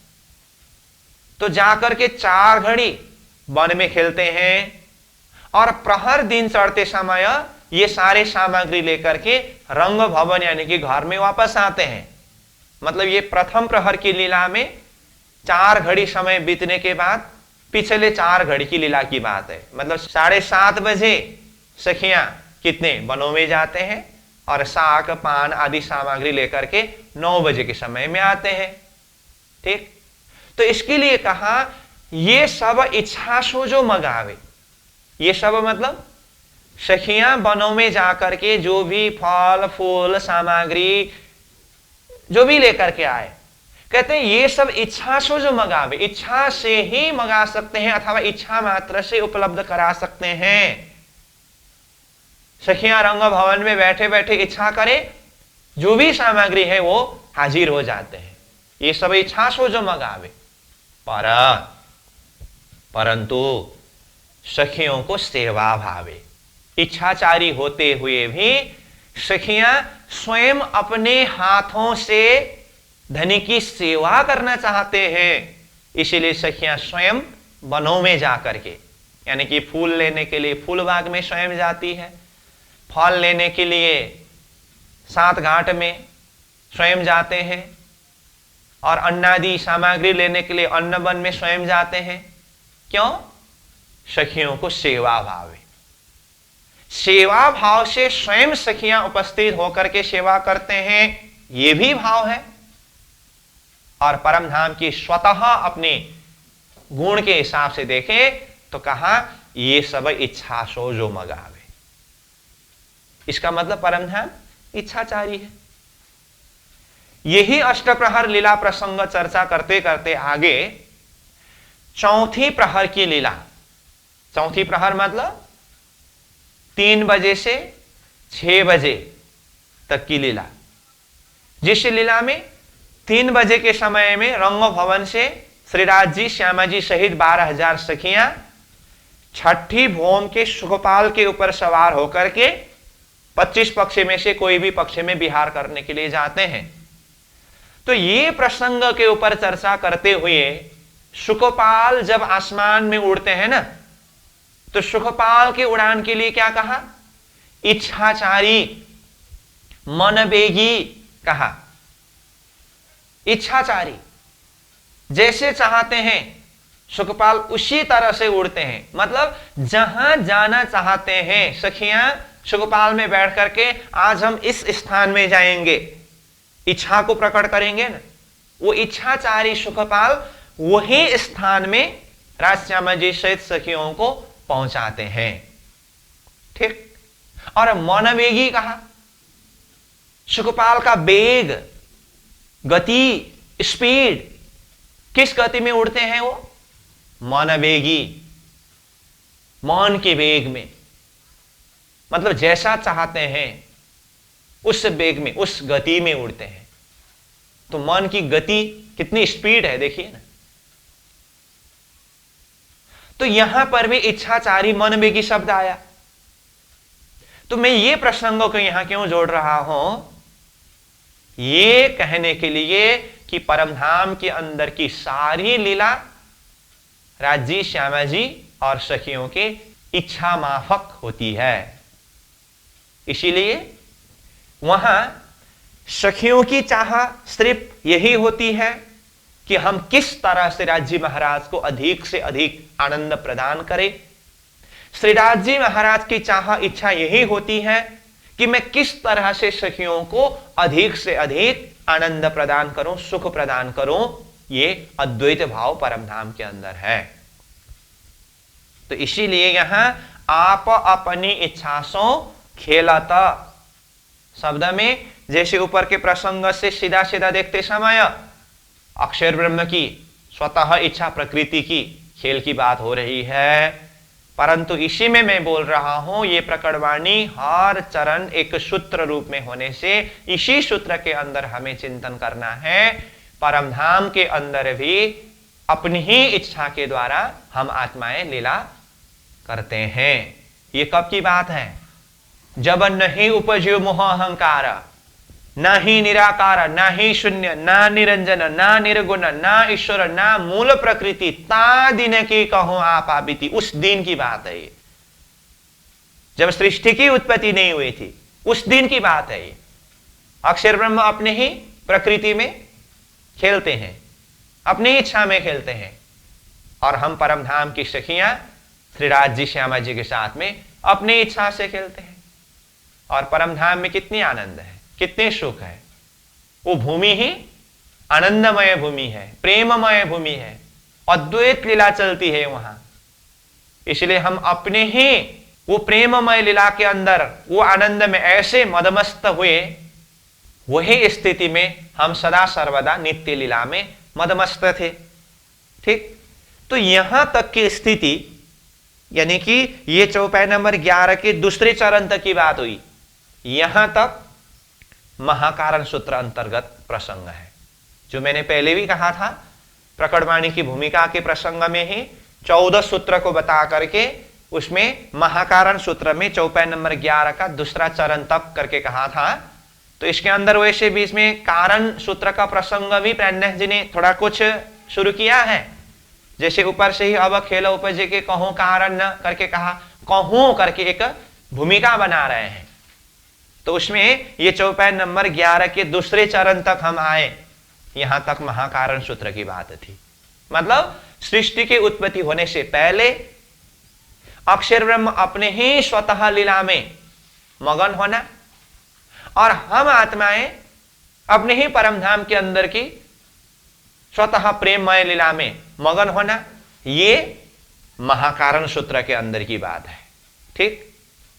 तो जाकर के 4 घड़ी वन में खेलते हैं और प्रहर दिन चढ़ते समय ये सारे सामग्री लेकर के रंग भवन यानी कि घर में वापस आते हैं। मतलब ये प्रथम प्रहर की लीला में 4 घड़ी समय बीतने के बाद पिछले 4 घड़ी की लीला की बात है। मतलब 7:30 बजे सखियां कितने वनों में जाते हैं और साग पान आदि सामग्री लेकर के 9 बजे के समय में आते हैं। ठीक, तो इसके लिए कहा ये सब इच्छा सो जो मगावे। ये सब मतलब सखियां वनों में जाकर के जो भी फल फूल सामग्री जो भी लेकर के आए, कहते हैं ये सब इच्छा से जो मंगावे, इच्छा से ही मंगा सकते हैं अथवा इच्छा मात्र से उपलब्ध करा सकते हैं। सखियां रंग भवन में बैठे बैठे इच्छा करे, जो भी सामग्री है वो हाजिर हो जाते हैं। ये सब इच्छा से जो मंगावे, परंतु सखियों को सेवा भावे। इच्छाचारी होते हुए भी सखियां स्वयं अपने हाथों से धनी की सेवा करना चाहते हैं। इसीलिए सखियां स्वयं वनों में जाकर के, यानी कि फूल लेने के लिए फूल बाग में स्वयं जाती है, फल लेने के लिए 7 घाट में स्वयं जाते हैं, और अन्नादि सामग्री लेने के लिए अन्न वन में स्वयं जाते हैं। क्यों? सखियों को सेवा भाव है। सेवा भाव से स्वयं सखियां उपस्थित होकर के सेवा करते हैं, यह भी भाव है। और परमधाम की स्वतः अपने गुण के हिसाब से देखें तो कहा ये सब इच्छा सो जो मगावे। इसका मतलब परमधाम इच्छाचारी है। यही अष्टप्रहर लीला प्रसंग चर्चा करते करते आगे चौथी प्रहर की लीला, चौथी प्रहर मतलब 3 बजे से 6 बजे तक की लीला, जिस लीला में 3 बजे के समय में रंग भवन से श्रीराज जी, श्यामा जी सहित 12,000 सखियां छठी भौम के सुखपाल के ऊपर सवार होकर के 25 पक्ष में से कोई भी पक्ष में विहार करने के लिए जाते हैं। तो ये प्रसंग के ऊपर चर्चा करते हुए सुखपाल जब आसमान में उड़ते हैं ना, तो सुखपाल के उड़ान के लिए क्या कहा? इच्छाचारी, मनवेगी कहा। इच्छाचारी, जैसे चाहते हैं सुखपाल उसी तरह से उड़ते हैं, मतलब जहां जाना चाहते हैं सखियां सुखपाल में बैठ करके आज हम इस स्थान में जाएंगे, इच्छा को प्रकट करेंगे ना, वो इच्छाचारी सुखपाल वही स्थान में राजश्यामा जी सहित सखियों को पहुंचाते हैं। ठीक। और मनवेगी कहा, सुखपाल का वेग, गति, स्पीड, किस गति में उड़ते हैं वो? मनवेगी, मन के वेग में, मतलब जैसा चाहते हैं उस वेग में, उस गति में उड़ते हैं। तो मन की गति कितनी स्पीड है देखिए ना। तो यहां पर भी इच्छाचारी, मनवेगी शब्द आया। तो मैं ये प्रसंगों को यहां क्यों जोड़ रहा हूं? ये कहने के लिए कि परमधाम के अंदर की सारी लीला राजी, श्यामा जी और सखियों के इच्छा माफक होती है। इसीलिए वहां सखियों की चाह सिर्फ यही होती है कि हम किस तरह से राजी महाराज को अधिक से अधिक आनंद प्रदान करें। श्रीराज जी महाराज की चाह, इच्छा यही होती है कि मैं किस तरह से सखियों को अधिक से अधिक आनंद प्रदान करूं, सुख प्रदान करूं। ये अद्वैत भाव परमधाम के अंदर है। तो इसीलिए यहां आप अपनी इच्छा से खेलता शब्द में, जैसे ऊपर के प्रसंग से सीधा सीधा देखते समय अक्षर ब्रह्म की स्वतः इच्छा प्रकृति की खेल की बात हो रही है, परंतु इसी में मैं बोल रहा हूं ये प्रकटवाणी हर चरण एक सूत्र रूप में होने से इसी सूत्र के अंदर हमें चिंतन करना है। परमधाम के अंदर भी अपनी ही इच्छा के द्वारा हम आत्माएं लीला करते हैं। ये कब की बात है? जब नहीं उपजो मोह अहंकार, ना ही निराकार, ना ही शून्य, ना निरंजन, ना निर्गुण, ना ईश्वर, ना मूल प्रकृति, ता दिन की कहो आप आबिती। उस दिन की बात है ये, जब सृष्टि की उत्पत्ति नहीं हुई थी, उस दिन की बात है ये। अक्षर ब्रह्म अपने ही प्रकृति में खेलते हैं, अपनी इच्छा में खेलते हैं, और हम परमधाम की सखियां श्रीराज जी, श्यामा जी के साथ में अपनी इच्छा से खेलते हैं। और परमधाम में कितनी आनंद है, कितने सुख है। वो भूमि ही आनंदमय भूमि है, प्रेममय भूमि है, अद्वैत लीला चलती है वहां। इसलिए हम अपने ही वो प्रेममय लीला के अंदर वो आनंद में ऐसे मदमस्त हुए, वही स्थिति में हम सदा सर्वदा नित्य लीला में मदमस्त थे। ठीक। तो यहां तक की स्थिति, यानी कि ये चौपाई नंबर 11 के दूसरे चरण तक की बात हुई। यहां तक महाकारण सूत्र अंतर्गत प्रसंग है, जो मैंने पहले भी कहा था। प्रकटवाणी की भूमिका के प्रसंग में ही 14 सूत्र को बता करके उसमें महाकारण सूत्र में चौपाई नंबर 11 का दूसरा चरण तक करके कहा था। तो इसके अंदर वैसे बीच में कारण सूत्र का प्रसंग भी प्रणय जी ने थोड़ा कुछ शुरू किया है। जैसे ऊपर से ही अब खेल उपजे के कहूं कारण न करके कहा, कहूं करके एक भूमिका बना रहे हैं। तो उसमें ये चौपाई नंबर 11 के दूसरे चरण तक हम आए, यहां तक महाकारण सूत्र की बात थी। मतलब सृष्टि की उत्पत्ति होने से पहले अक्षर ब्रह्म अपने ही स्वतः लीला में मगन होना, और हम आत्माएं अपने ही परमधाम के अंदर की स्वतः प्रेममय लीला में मगन होना, ये महाकारण सूत्र के अंदर की बात है। ठीक।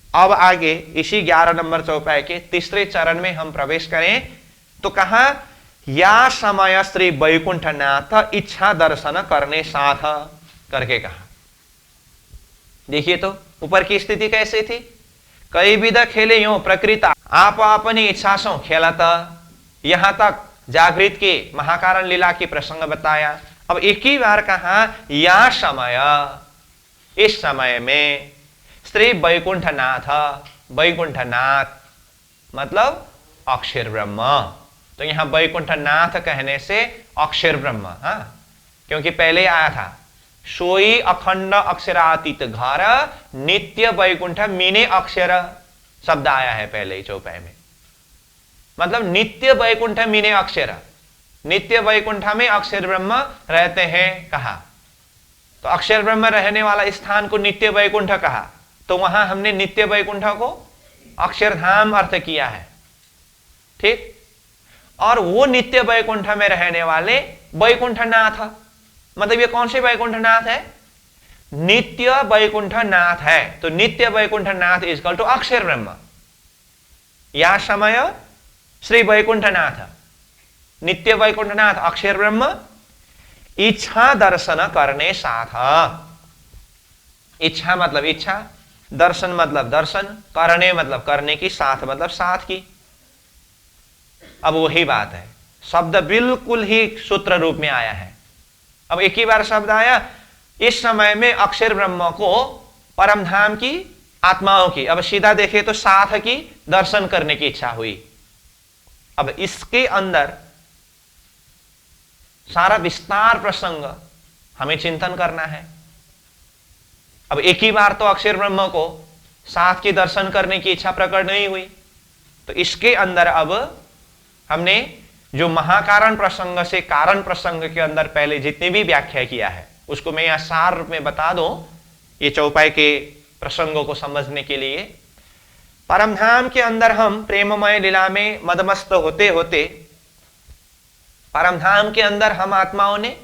अब आगे इसी 11 नंबर चौपाई के तीसरे चरण में हम प्रवेश करें तो कहा या समय श्री वैकुंठनाथ इच्छा दर्शन करने साथ करके कहा। देखिए तो ऊपर की स्थिति कैसे थी, कई विध खेले यो प्रकृता आप अपनी इच्छा से खेलत, यहां तक जागृत के महाकारण लीला की प्रसंग बताया। अब एक ही बार कहा या समय, इस समय में श्री वैकुंठनाथ, वैकुंठनाथ मतलब अक्षर ब्रह्म, तो यहां वैकुंठनाथ कहने से अक्षर ब्रह्म, हाँ, क्योंकि पहले आया था सोई अखंड अक्षरातीत घर नित्य वैकुंठ मीने अक्षर शब्द आया है पहले ही चौपाई में, मतलब नित्य वैकुंठ मीने अक्षर, नित्य वैकुंठ में अक्षर ब्रह्म रहते हैं कहा। तो अक्षर ब्रह्म रहने वाला स्थान को नित्य वैकुंठ कहा, तो वहां हमने नित्य वैकुंठ को अक्षरधाम अर्थ किया है, ठीक। और वो नित्य वैकुंठ में रहने वाले वैकुंठनाथ, मतलब ये कौन से वैकुंठनाथ है, नित्य वैकुंठनाथ है। तो नित्य वैकुंठनाथ इज इक्वल टू अक्षर ब्रह्म। या समय श्री वैकुंठनाथ, नित्य वैकुंठनाथ अक्षर ब्रह्म, इच्छा दर्शन करने साथ, इच्छा मतलब इच्छा, दर्शन मतलब दर्शन, करने मतलब करने की, साथ मतलब साथ की। अब वही बात है, शब्द बिल्कुल ही सूत्र रूप में आया है। अब एक ही बार शब्द आया, इस समय में अक्षर ब्रह्म को परमधाम की आत्माओं की, अब सीधा देखे तो साथ की दर्शन करने की इच्छा हुई। अब इसके अंदर सारा विस्तार प्रसंग हमें चिंतन करना है। अब एक ही बार तो अक्षर ब्रह्म को साथ की दर्शन करने की इच्छा प्रकट नहीं हुई, तो इसके अंदर अब हमने जो महाकारण प्रसंग से कारण प्रसंग के अंदर पहले जितनी भी व्याख्या किया है उसको मैं यहां सार रूप में बता दूं, ये चौपाई के प्रसंगों को समझने के लिए। परमधाम के अंदर हम प्रेममय लीला में मदमस्त होते होते परमधाम के अंदर हम आत्माओं ने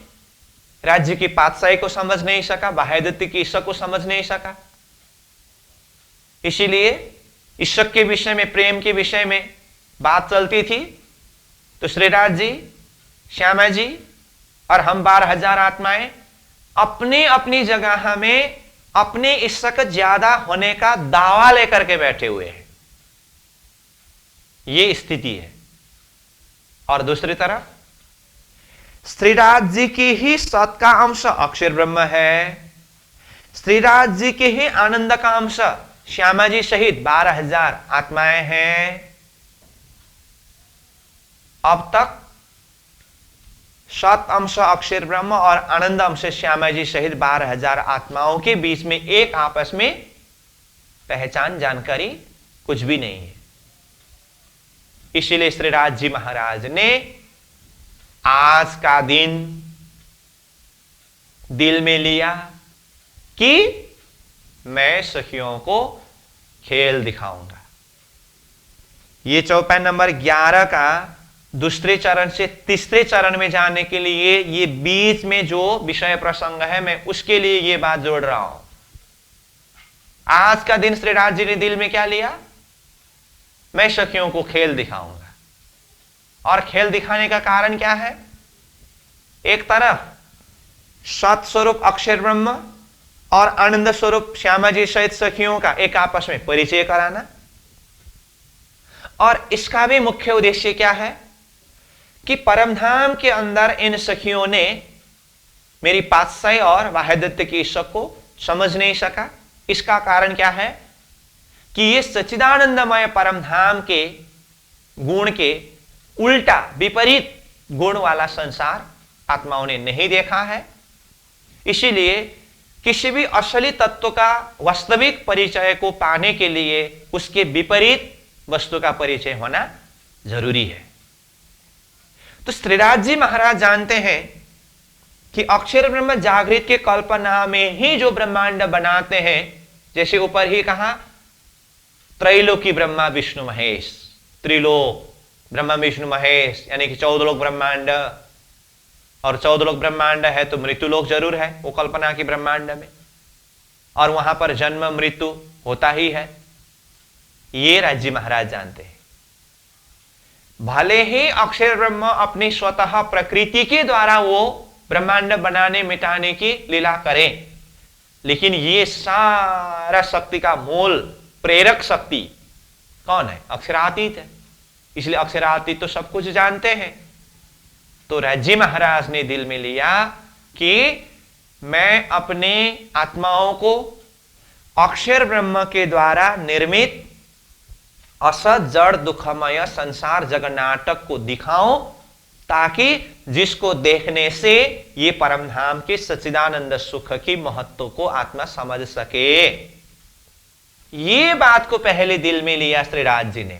राज्य की पातशाही को समझ नहीं सका, बाह्यदत्त की ईश्वर को समझ नहीं सका। इसीलिए ईश्वर के विषय में, प्रेम के विषय में बात चलती थी, तो श्रीराज जी, श्यामा जी और हम 12,000 आत्माएं अपनी अपनी जगह में अपने ईश्वर ज्यादा होने का दावा लेकर के बैठे हुए हैं, ये स्थिति है। और दूसरी तरफ श्रीराज जी की ही सत का अंश अक्षर ब्रह्म है, श्रीराज जी के ही आनंद का अंश श्यामा जी सहित 12,000 आत्माएं हैं। अब तक सत अंश अक्षर ब्रह्म और आनंद अंश श्यामा जी सहित 12,000 आत्माओं के बीच में एक आपस में पहचान जानकारी कुछ भी नहीं है। इसीलिए श्रीराज जी महाराज ने आज का दिन दिल में लिया कि मैं सखियों को खेल दिखाऊंगा। ये चौपाई नंबर 11 का दूसरे चरण से तीसरे चरण में जाने के लिए ये बीच में जो विषय प्रसंग है, मैं उसके लिए ये बात जोड़ रहा हूं। आज का दिन श्रीराज जी ने दिल में क्या लिया, मैं सखियों को खेल दिखाऊंगा। और खेल दिखाने का कारण क्या है, एक तरफ सत स्वरूप अक्षर ब्रह्म और आनंद स्वरूप श्यामा जी सहित सखियों का एक आपस में परिचय कराना, और इसका भी मुख्य उद्देश्य क्या है कि परमधाम के अंदर इन सखियों ने मेरी पातशाही और वाह्यदत्त की ईश्वर को समझ नहीं सका। इसका कारण क्या है कि ये सच्चिदानंदमय परमधाम के गुण के उल्टा विपरीत गुण वाला संसार आत्माओं ने नहीं देखा है। इसीलिए किसी भी असली तत्व का वास्तविक परिचय को पाने के लिए उसके विपरीत वस्तु का परिचय होना जरूरी है। तो श्रीराज जी महाराज जानते हैं कि अक्षर ब्रह्म जागृत के कल्पना में ही जो ब्रह्मांड बनाते हैं, जैसे ऊपर ही कहा त्रैलोकी ब्रह्मा विष्णु महेश, त्रिलोक ब्रह्मा विष्णु महेश यानी कि 14 लोक ब्रह्मांड, और 14 लोक ब्रह्मांड है तो मृत्युलोक जरूर है वो कल्पना की ब्रह्मांड में, और वहां पर जन्म मृत्यु होता ही है, ये राज्य महाराज जानते हैं। भले ही अक्षर ब्रह्म अपनी स्वतः प्रकृति के द्वारा वो ब्रह्मांड बनाने मिटाने की लीला करें, लेकिन ये सारा शक्ति का मूल प्रेरक शक्ति कौन है? अक्षरातीत है। इसलिए अक्षरातीत तो सब कुछ जानते हैं। तो रज्जी महाराज ने दिल में लिया कि मैं अपने आत्माओं को अक्षर ब्रह्म के द्वारा निर्मित असत जड़ दुखमय संसार जगन्नाटक को दिखाऊं, ताकि जिसको देखने से ये परमधाम के सच्चिदानंद सुख की महत्व को आत्मा समझ सके। ये बात को पहले दिल में लिया श्रीराज जी ने।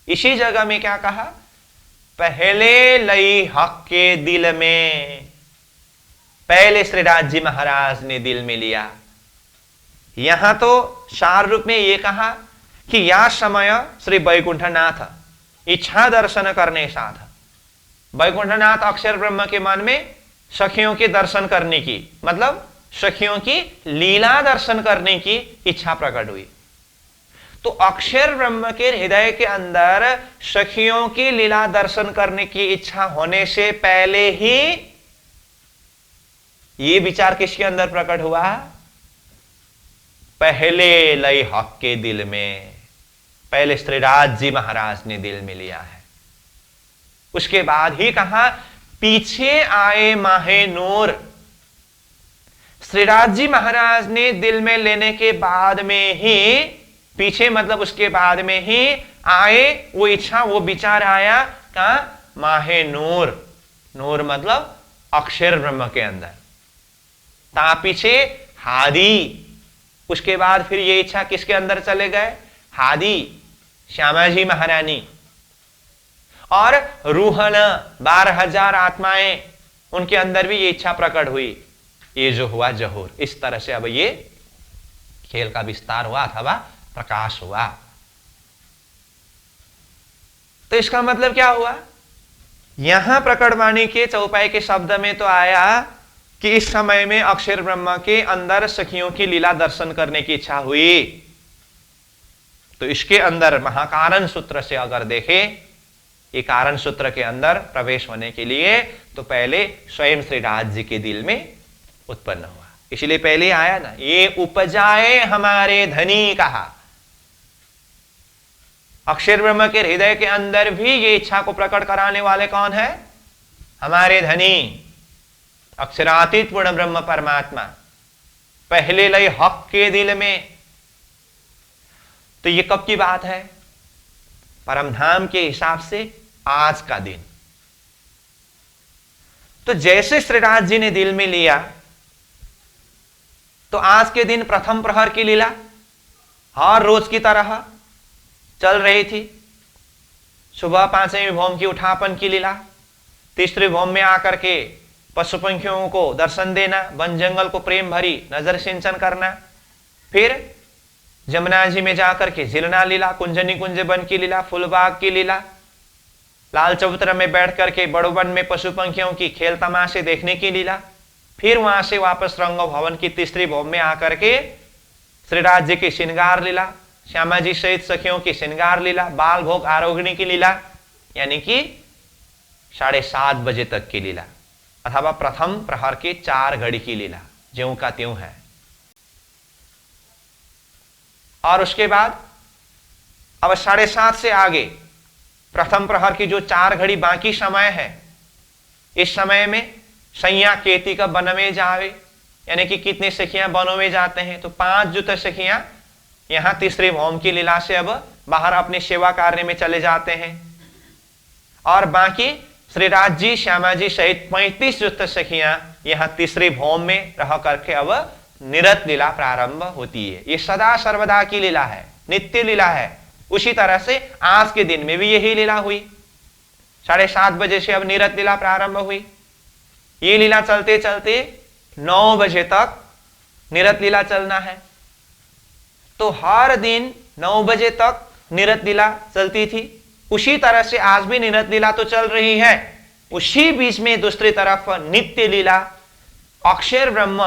इसी जगह में क्या कहा? पहले लई हक के दिल में। पहले श्रीराज जी महाराज ने दिल में लिया। यहां तो सार रूप में ये कहा कि या समय श्री वैकुंठनाथ इच्छा दर्शन करने साथ, वैकुंठनाथ अक्षर ब्रह्म के मन में सखियों के दर्शन करने की, मतलब सखियों की लीला दर्शन करने की इच्छा प्रकट हुई। तो अक्षर ब्रह्म के हृदय के अंदर सखियों की लीला दर्शन करने की इच्छा होने से पहले ही ये विचार किसके अंदर प्रकट हुआ? पहले लय हक के दिल में। पहले श्रीराज जी महाराज ने दिल में लिया है। उसके बाद ही कहा पीछे आए माहे नूर। श्रीराज जी महाराज ने दिल में लेने के बाद में ही, पीछे मतलब उसके बाद में ही आए वो इच्छा, वो विचार आया कहा? माहे नूर। नूर मतलब अक्षर ब्रह्म के अंदर। ता पीछे हादी। उसके बाद फिर ये इच्छा किसके अंदर चले गए? हादी श्यामा जी महारानी। और रूहन 12,000 आत्माएं, उनके अंदर भी ये इच्छा प्रकट हुई। ये जो हुआ जहूर। इस तरह से अब ये खेल का विस्तार हुआ अथवा प्रकाश हुआ। तो इसका मतलब क्या हुआ? यहां प्रकटवाणी के चौपाई के शब्द में तो आया कि इस समय में अक्षर ब्रह्म के अंदर सखियों की लीला दर्शन करने की इच्छा हुई। तो इसके अंदर महाकारण सूत्र से अगर देखें, ये कारण सूत्र के अंदर प्रवेश होने के लिए तो पहले स्वयं श्रीराज जी के दिल में उत्पन्न हुआ। इसलिए पहले आया ना, ये उपजाए हमारे धनी कहा। अक्षर ब्रह्म के हृदय के अंदर भी ये इच्छा को प्रकट कराने वाले कौन है? हमारे धनी अक्षरातीत पूर्ण ब्रह्म परमात्मा। पहले लय हक के दिल में। तो ये कब की बात है? परमधाम के हिसाब से आज का दिन। तो जैसे श्रीराज जी ने दिल में लिया, तो आज के दिन प्रथम प्रहर की लीला हर रोज की तरह चल रही थी। सुबह 5वें भौम की उठापन की लीला, तीसरे भौम में आकर के पशु पंखियों को दर्शन देना, वन जंगल को प्रेम भरी नजर सिंचन करना, फिर जमुना जी में जाकर के झिलना लीला, कुंजनी कुंज वन की लीला, फूलबाग की लीला, लाल चबूतरा में बैठ करके बड़ो वन में पशु पंखियों की खेल तमाशे देखने की लीला, फिर वहां से वापस रंग भवन की तीसरी भौम में आकर के श्रीराज जी की श्रृंगार लीला, श्यामा जी सहित सखियों की श्रृंगार लीला, बाल भोग आरोग्य की लीला, यानी कि 7:30 बजे तक की लीला, अथवा प्रथम प्रहर की 4 घड़ी की लीला ज्यों का त्यों है। और उसके बाद अब 7:30 से आगे प्रथम प्रहर की जो 4 घड़ी बाकी समय है, इस समय में सैया केती का वन में जावे, यानी कि कितने सखियां वनों में जाते हैं? तो 5 जुत सखियां यहां तीसरे भौम की लीला से अब बाहर अपने सेवा कार्य में चले जाते हैं। और बाकी श्रीराज जी श्यामा जी सहित 35 जुत सखियां यहां तीसरे भौम में रह करके अब निरत लीला प्रारंभ होती है। ये सदा सर्वदा की लीला है, नित्य लीला है। उसी तरह से आज के दिन में भी यही लीला हुई। 7:30 बजे से अब निरत लीला प्रारंभ हुई। ये लीला चलते चलते 9 बजे तक निरत लीला चलना है। तो हर दिन 9 बजे तक निरत लीला चलती थी। उसी तरह से आज भी निरत लीला तो चल रही है। उसी बीच में दूसरी तरफ नित्य लीला अक्षर ब्रह्म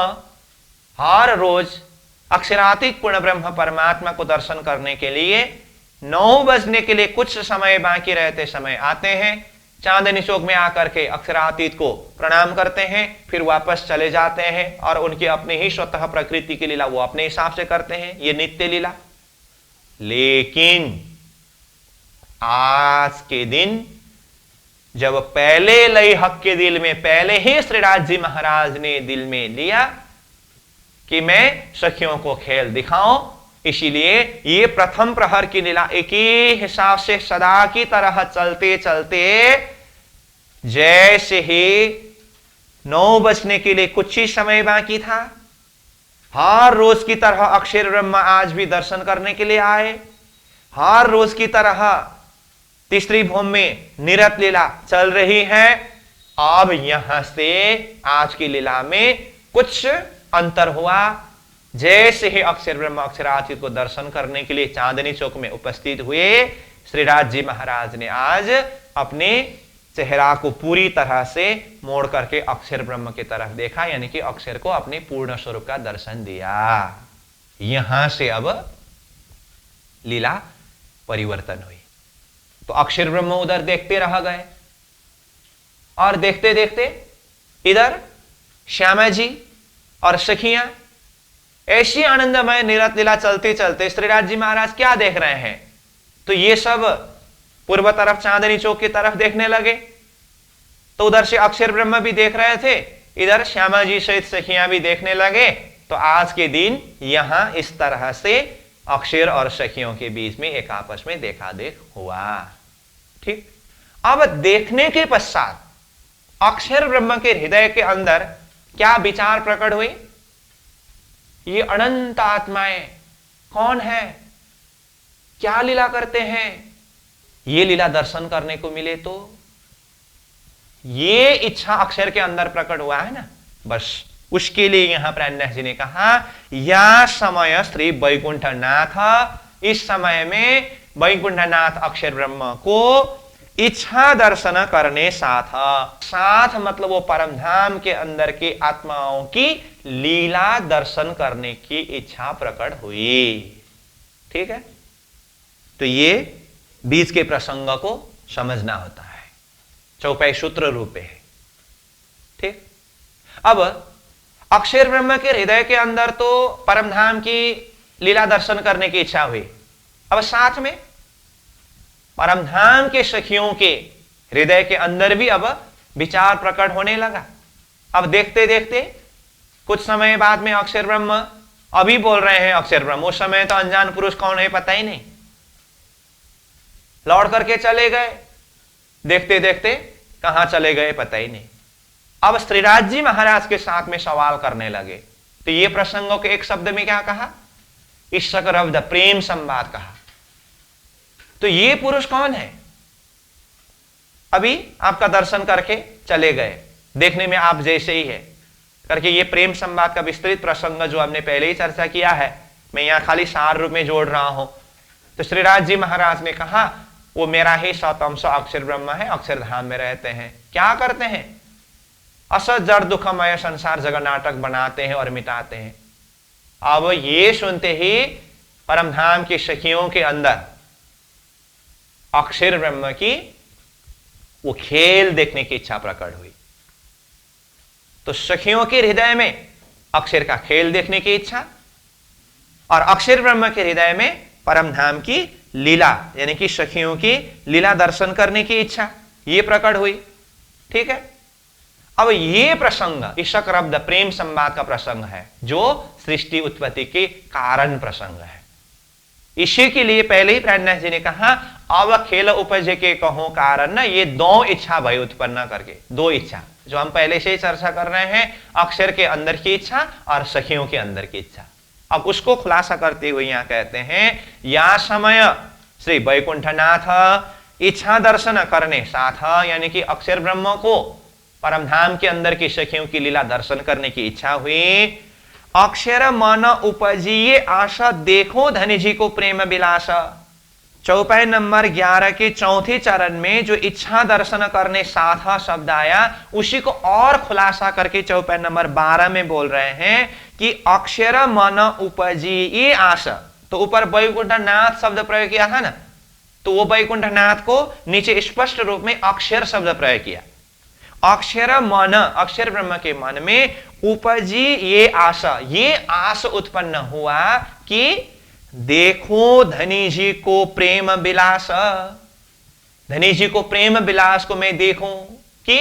हर रोज अक्षरातीत पूर्ण ब्रह्म परमात्मा को दर्शन करने के लिए 9 बजने के लिए कुछ समय बाकी रहते समय आते हैं, चांदनी चौक में आकर के अक्षरातीत को प्रणाम करते हैं, फिर वापस चले जाते हैं और उनकी अपने ही स्वतः प्रकृति की लीला वो अपने हिसाब से करते हैं, ये नित्य लीला। लेकिन आज के दिन जब पहले लई हक के दिल में पहले ही श्रीराज जी महाराज ने दिल में लिया कि मैं सखियों को खेल दिखाऊं, इसीलिए ये प्रथम प्रहर की लीला एक ही हिसाब से सदा की तरह चलते चलते जैसे ही 9 बजने के लिए कुछ ही समय बाकी था, हर रोज की तरह अक्षर ब्रह्मा आज भी दर्शन करने के लिए आए। हर रोज की तरह तीसरी भूमि में निरत लीला चल रही है। अब यहां से आज की लीला में कुछ अंतर हुआ। जैसे ही अक्षर ब्रह्म अक्षरातीत को दर्शन करने के लिए चांदनी चौक में उपस्थित हुए, श्रीराज जी महाराज ने आज अपने चेहरा को पूरी तरह से मोड़ करके अक्षर ब्रह्म की तरफ देखा, यानी कि अक्षर को अपने पूर्ण स्वरूप का दर्शन दिया। यहां से अब लीला परिवर्तन हुई। तो अक्षर ब्रह्म उधर देखते रह गए और देखते देखते इधर श्यामा जी और सखियां ऐसी आनंदमय निरत लीला चलते चलते श्रीराज जी महाराज क्या देख रहे हैं, तो ये सब पूर्व तरफ चांदनी चौक की तरफ देखने लगे। तो उधर से अक्षर ब्रह्म भी देख रहे थे, इधर श्यामा जी सहित सखियां भी देखने लगे। तो आज के दिन यहां इस तरह से अक्षर और सखियों के बीच में एक आपस में देखा देख हुआ। ठीक, अब देखने के पश्चात अक्षर ब्रह्म के हृदय के अंदर क्या विचार प्रकट हुई, ये अनंत आत्माएं कौन है, क्या लीला करते हैं, ये लीला दर्शन करने को मिले तो ये इच्छा अक्षर के अंदर प्रकट हुआ है ना। बस उसके लिए यहां प्रन्यास जी ने कहा, या समय श्री वैकुंठनाथ, इस समय में वैकुंठनाथ अक्षर ब्रह्म को इच्छा दर्शन करने साथ मतलब वो परम धाम के अंदर की आत्माओं की लीला दर्शन करने की इच्छा प्रकट हुई। ठीक है, तो ये बीच के प्रसंग को समझना होता है, चौपाई सूत्र रूप है। ठीक, अब अक्षर ब्रह्म के हृदय के अंदर तो परम धाम की लीला दर्शन करने की इच्छा हुई। अब साथ में परम धाम के सखियों के हृदय के अंदर भी अब विचार प्रकट होने लगा। अब देखते देखते कुछ समय बाद में अक्षर ब्रह्म अभी बोल रहे हैं, अक्षर ब्रह्म उस समय तो अनजान पुरुष कौन है पता ही नहीं, लौट करके चले गए। देखते देखते कहां चले गए पता ही नहीं। अब श्रीराज जी महाराज के साथ में सवाल करने लगे। तो ये प्रसंगों के एक शब्द में क्या कहा, ईश्वर प्रेम संवाद कहा। तो ये पुरुष कौन है, अभी आपका दर्शन करके चले गए, देखने में आप जैसे ही है करके, ये प्रेम संवाद का विस्तृत प्रसंग जो हमने पहले ही चर्चा किया है, मैं यहां खाली सार रूप में जोड़ रहा हूं। तो श्रीराज जी महाराज ने कहा, वो मेरा ही सतंश अक्षर ब्रह्म है, अक्षरधाम में रहते हैं, क्या करते हैं, असत जड़ दुखमय संसार जगत नाटक बनाते हैं और मिटाते हैं। अब ये सुनते ही परमधाम की सखियों के अंदर अक्षर ब्रह्म की वो खेल देखने की इच्छा प्रकट हुई। तो सखियों के हृदय में अक्षर का खेल देखने की इच्छा और अक्षर ब्रह्म के हृदय में परमधाम की लीला यानी कि सखियों की लीला दर्शन करने की इच्छा ये प्रकट हुई। ठीक है, अब ये प्रसंग ईशक्रब्द प्रेम संवाद का प्रसंग है जो सृष्टि उत्पत्ति के कारण प्रसंग है। इसी के लिए पहले ही प्रन्यास जी ने कहा, अब खेल उपज के कहो कारण न, ये दो इच्छा भय उत्पन्न करके, दो इच्छा जो हम पहले से ही चर्चा कर रहे हैं, अक्षर के अंदर की इच्छा और सखियों के अंदर की इच्छा। अब उसको खुलासा करते हुए यहां कहते हैं, या समय श्री वैकुंठनाथ इच्छा दर्शन करने साथ, यानी कि अक्षर ब्रह्म को परमधाम के अंदर की सखियों की लीला दर्शन करने की इच्छा हुई। अक्षर मन उपजिए आशा देखो धनी जी को प्रेम विलास। चौपाई नंबर 11 के चौथे चरण में जो इच्छा दर्शन करने साथ शब्द आया, उसी को और खुलासा करके चौपाई नंबर 12 में बोल रहे हैं कि अक्षर मन उपजिए आशा। तो ऊपर वैकुंठनाथ शब्द प्रयोग किया था ना, तो वो वैकुंठनाथ को नीचे स्पष्ट रूप में अक्षर शब्द प्रयोग किया। अक्षर मन, अक्षर ब्रह्म के मन में उपजी ये आस उत्पन्न हुआ कि देखो धनी जी को प्रेम विलास, धनी जी को प्रेम विलास को मैं देखूं कि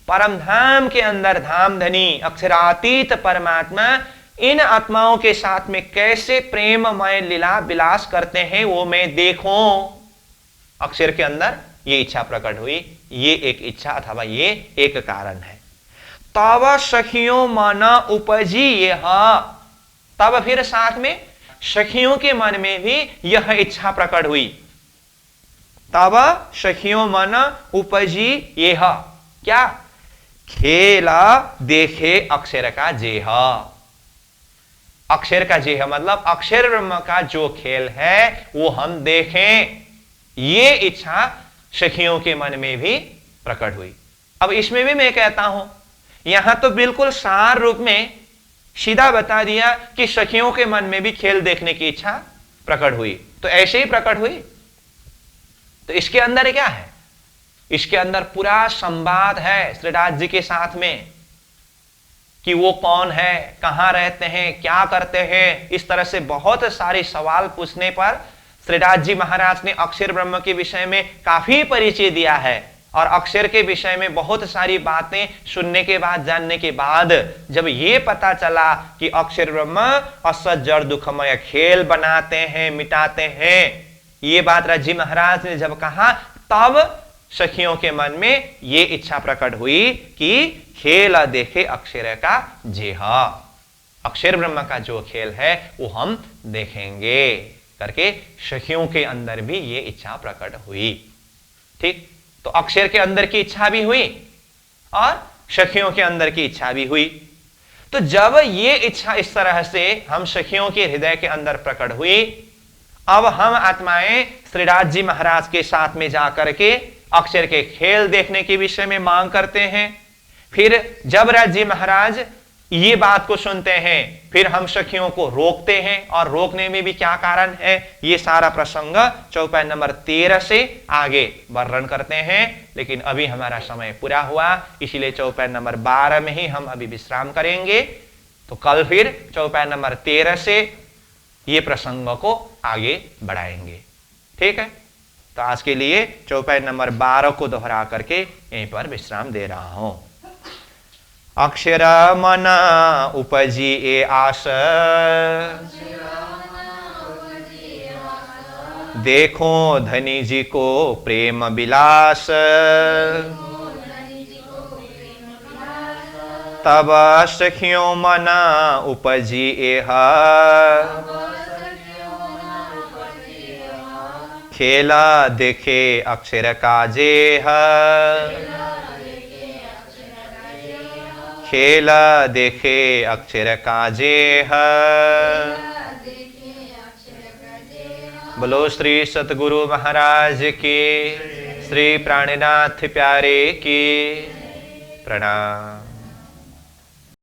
परम धाम के अंदर धाम धनी अक्षरातीत परमात्मा इन आत्माओं के साथ में कैसे प्रेममय लीला विलास करते हैं, वो मैं देखूं। अक्षर के अंदर ये इच्छा प्रकट हुई। ये एक इच्छा अथवा ये एक कारण है। तब सखियों मन उपजी यह, तब फिर साथ में सखियों के मन में भी यह इच्छा प्रकट हुई। तब सखियों मन उपजी यह क्या, खेला देखे अक्षर का जेह। अक्षर का जेह मतलब अक्षर ब्रह्म का जो खेल है वो हम देखें, ये इच्छा सखियों के मन में भी प्रकट हुई। अब इसमें भी मैं कहता हूं, यहां तो बिल्कुल सार रूप में सीधा बता दिया कि सखियों के मन में भी खेल देखने की इच्छा प्रकट हुई, तो ऐसे ही प्रकट हुई। तो इसके अंदर क्या है, इसके अंदर पूरा संवाद है श्रीराज जी के साथ में कि वो कौन है, कहां रहते हैं, क्या करते हैं। इस तरह से बहुत सारे सवाल पूछने पर श्रीराज जी महाराज ने अक्षर ब्रह्म के विषय में काफी परिचय दिया है, और अक्षर के विषय में बहुत सारी बातें सुनने के बाद, जानने के बाद जब ये पता चला कि अक्षर ब्रह्म असत जड़ दुखमय खेल बनाते हैं, मिटाते हैं, ये बात राज जी महाराज ने जब कहा, तब सखियों के मन में ये इच्छा प्रकट हुई कि खेल देखे अक्षर का जेह, अक्षर ब्रह्म का जो खेल है वो हम देखेंगे करके सखियों के अंदर भी ये इच्छा प्रकट हुई। ठीक, तो अक्षर के अंदर की इच्छा भी हुई और सखियों के अंदर की इच्छा भी हुई। तो जब ये इच्छा इस तरह से हम सखियों के हृदय के अंदर प्रकट हुई, अब हम आत्माएं श्रीराज जी महाराज के साथ में जाकर के अक्षर के खेल देखने के विषय में मांग करते हैं। फिर जब राज जी महाराज ये बात को सुनते हैं, फिर हम सखियों को रोकते हैं, और रोकने में भी क्या कारण है, ये सारा प्रसंग चौपाई नंबर 13 से आगे वर्णन करते हैं। लेकिन अभी हमारा समय पूरा हुआ, इसीलिए चौपाई नंबर 12 में ही हम अभी विश्राम करेंगे। तो कल फिर चौपाई नंबर 13 से ये प्रसंग को आगे बढ़ाएंगे। ठीक है, तो आज के लिए चौपाई नंबर 12 को दोहरा करके यहीं पर विश्राम दे रहा हूं। अक्षर मन उपजी ए आस, देखो धनी जी को प्रेम विलास, तब सखियों मन उपजी एह, खेला देखे अक्षर का जेह, खेला देखे अक्षर का जेह। बोलो श्री सतगुरु महाराज की, श्री प्राणनाथ प्यारे की प्रणाम।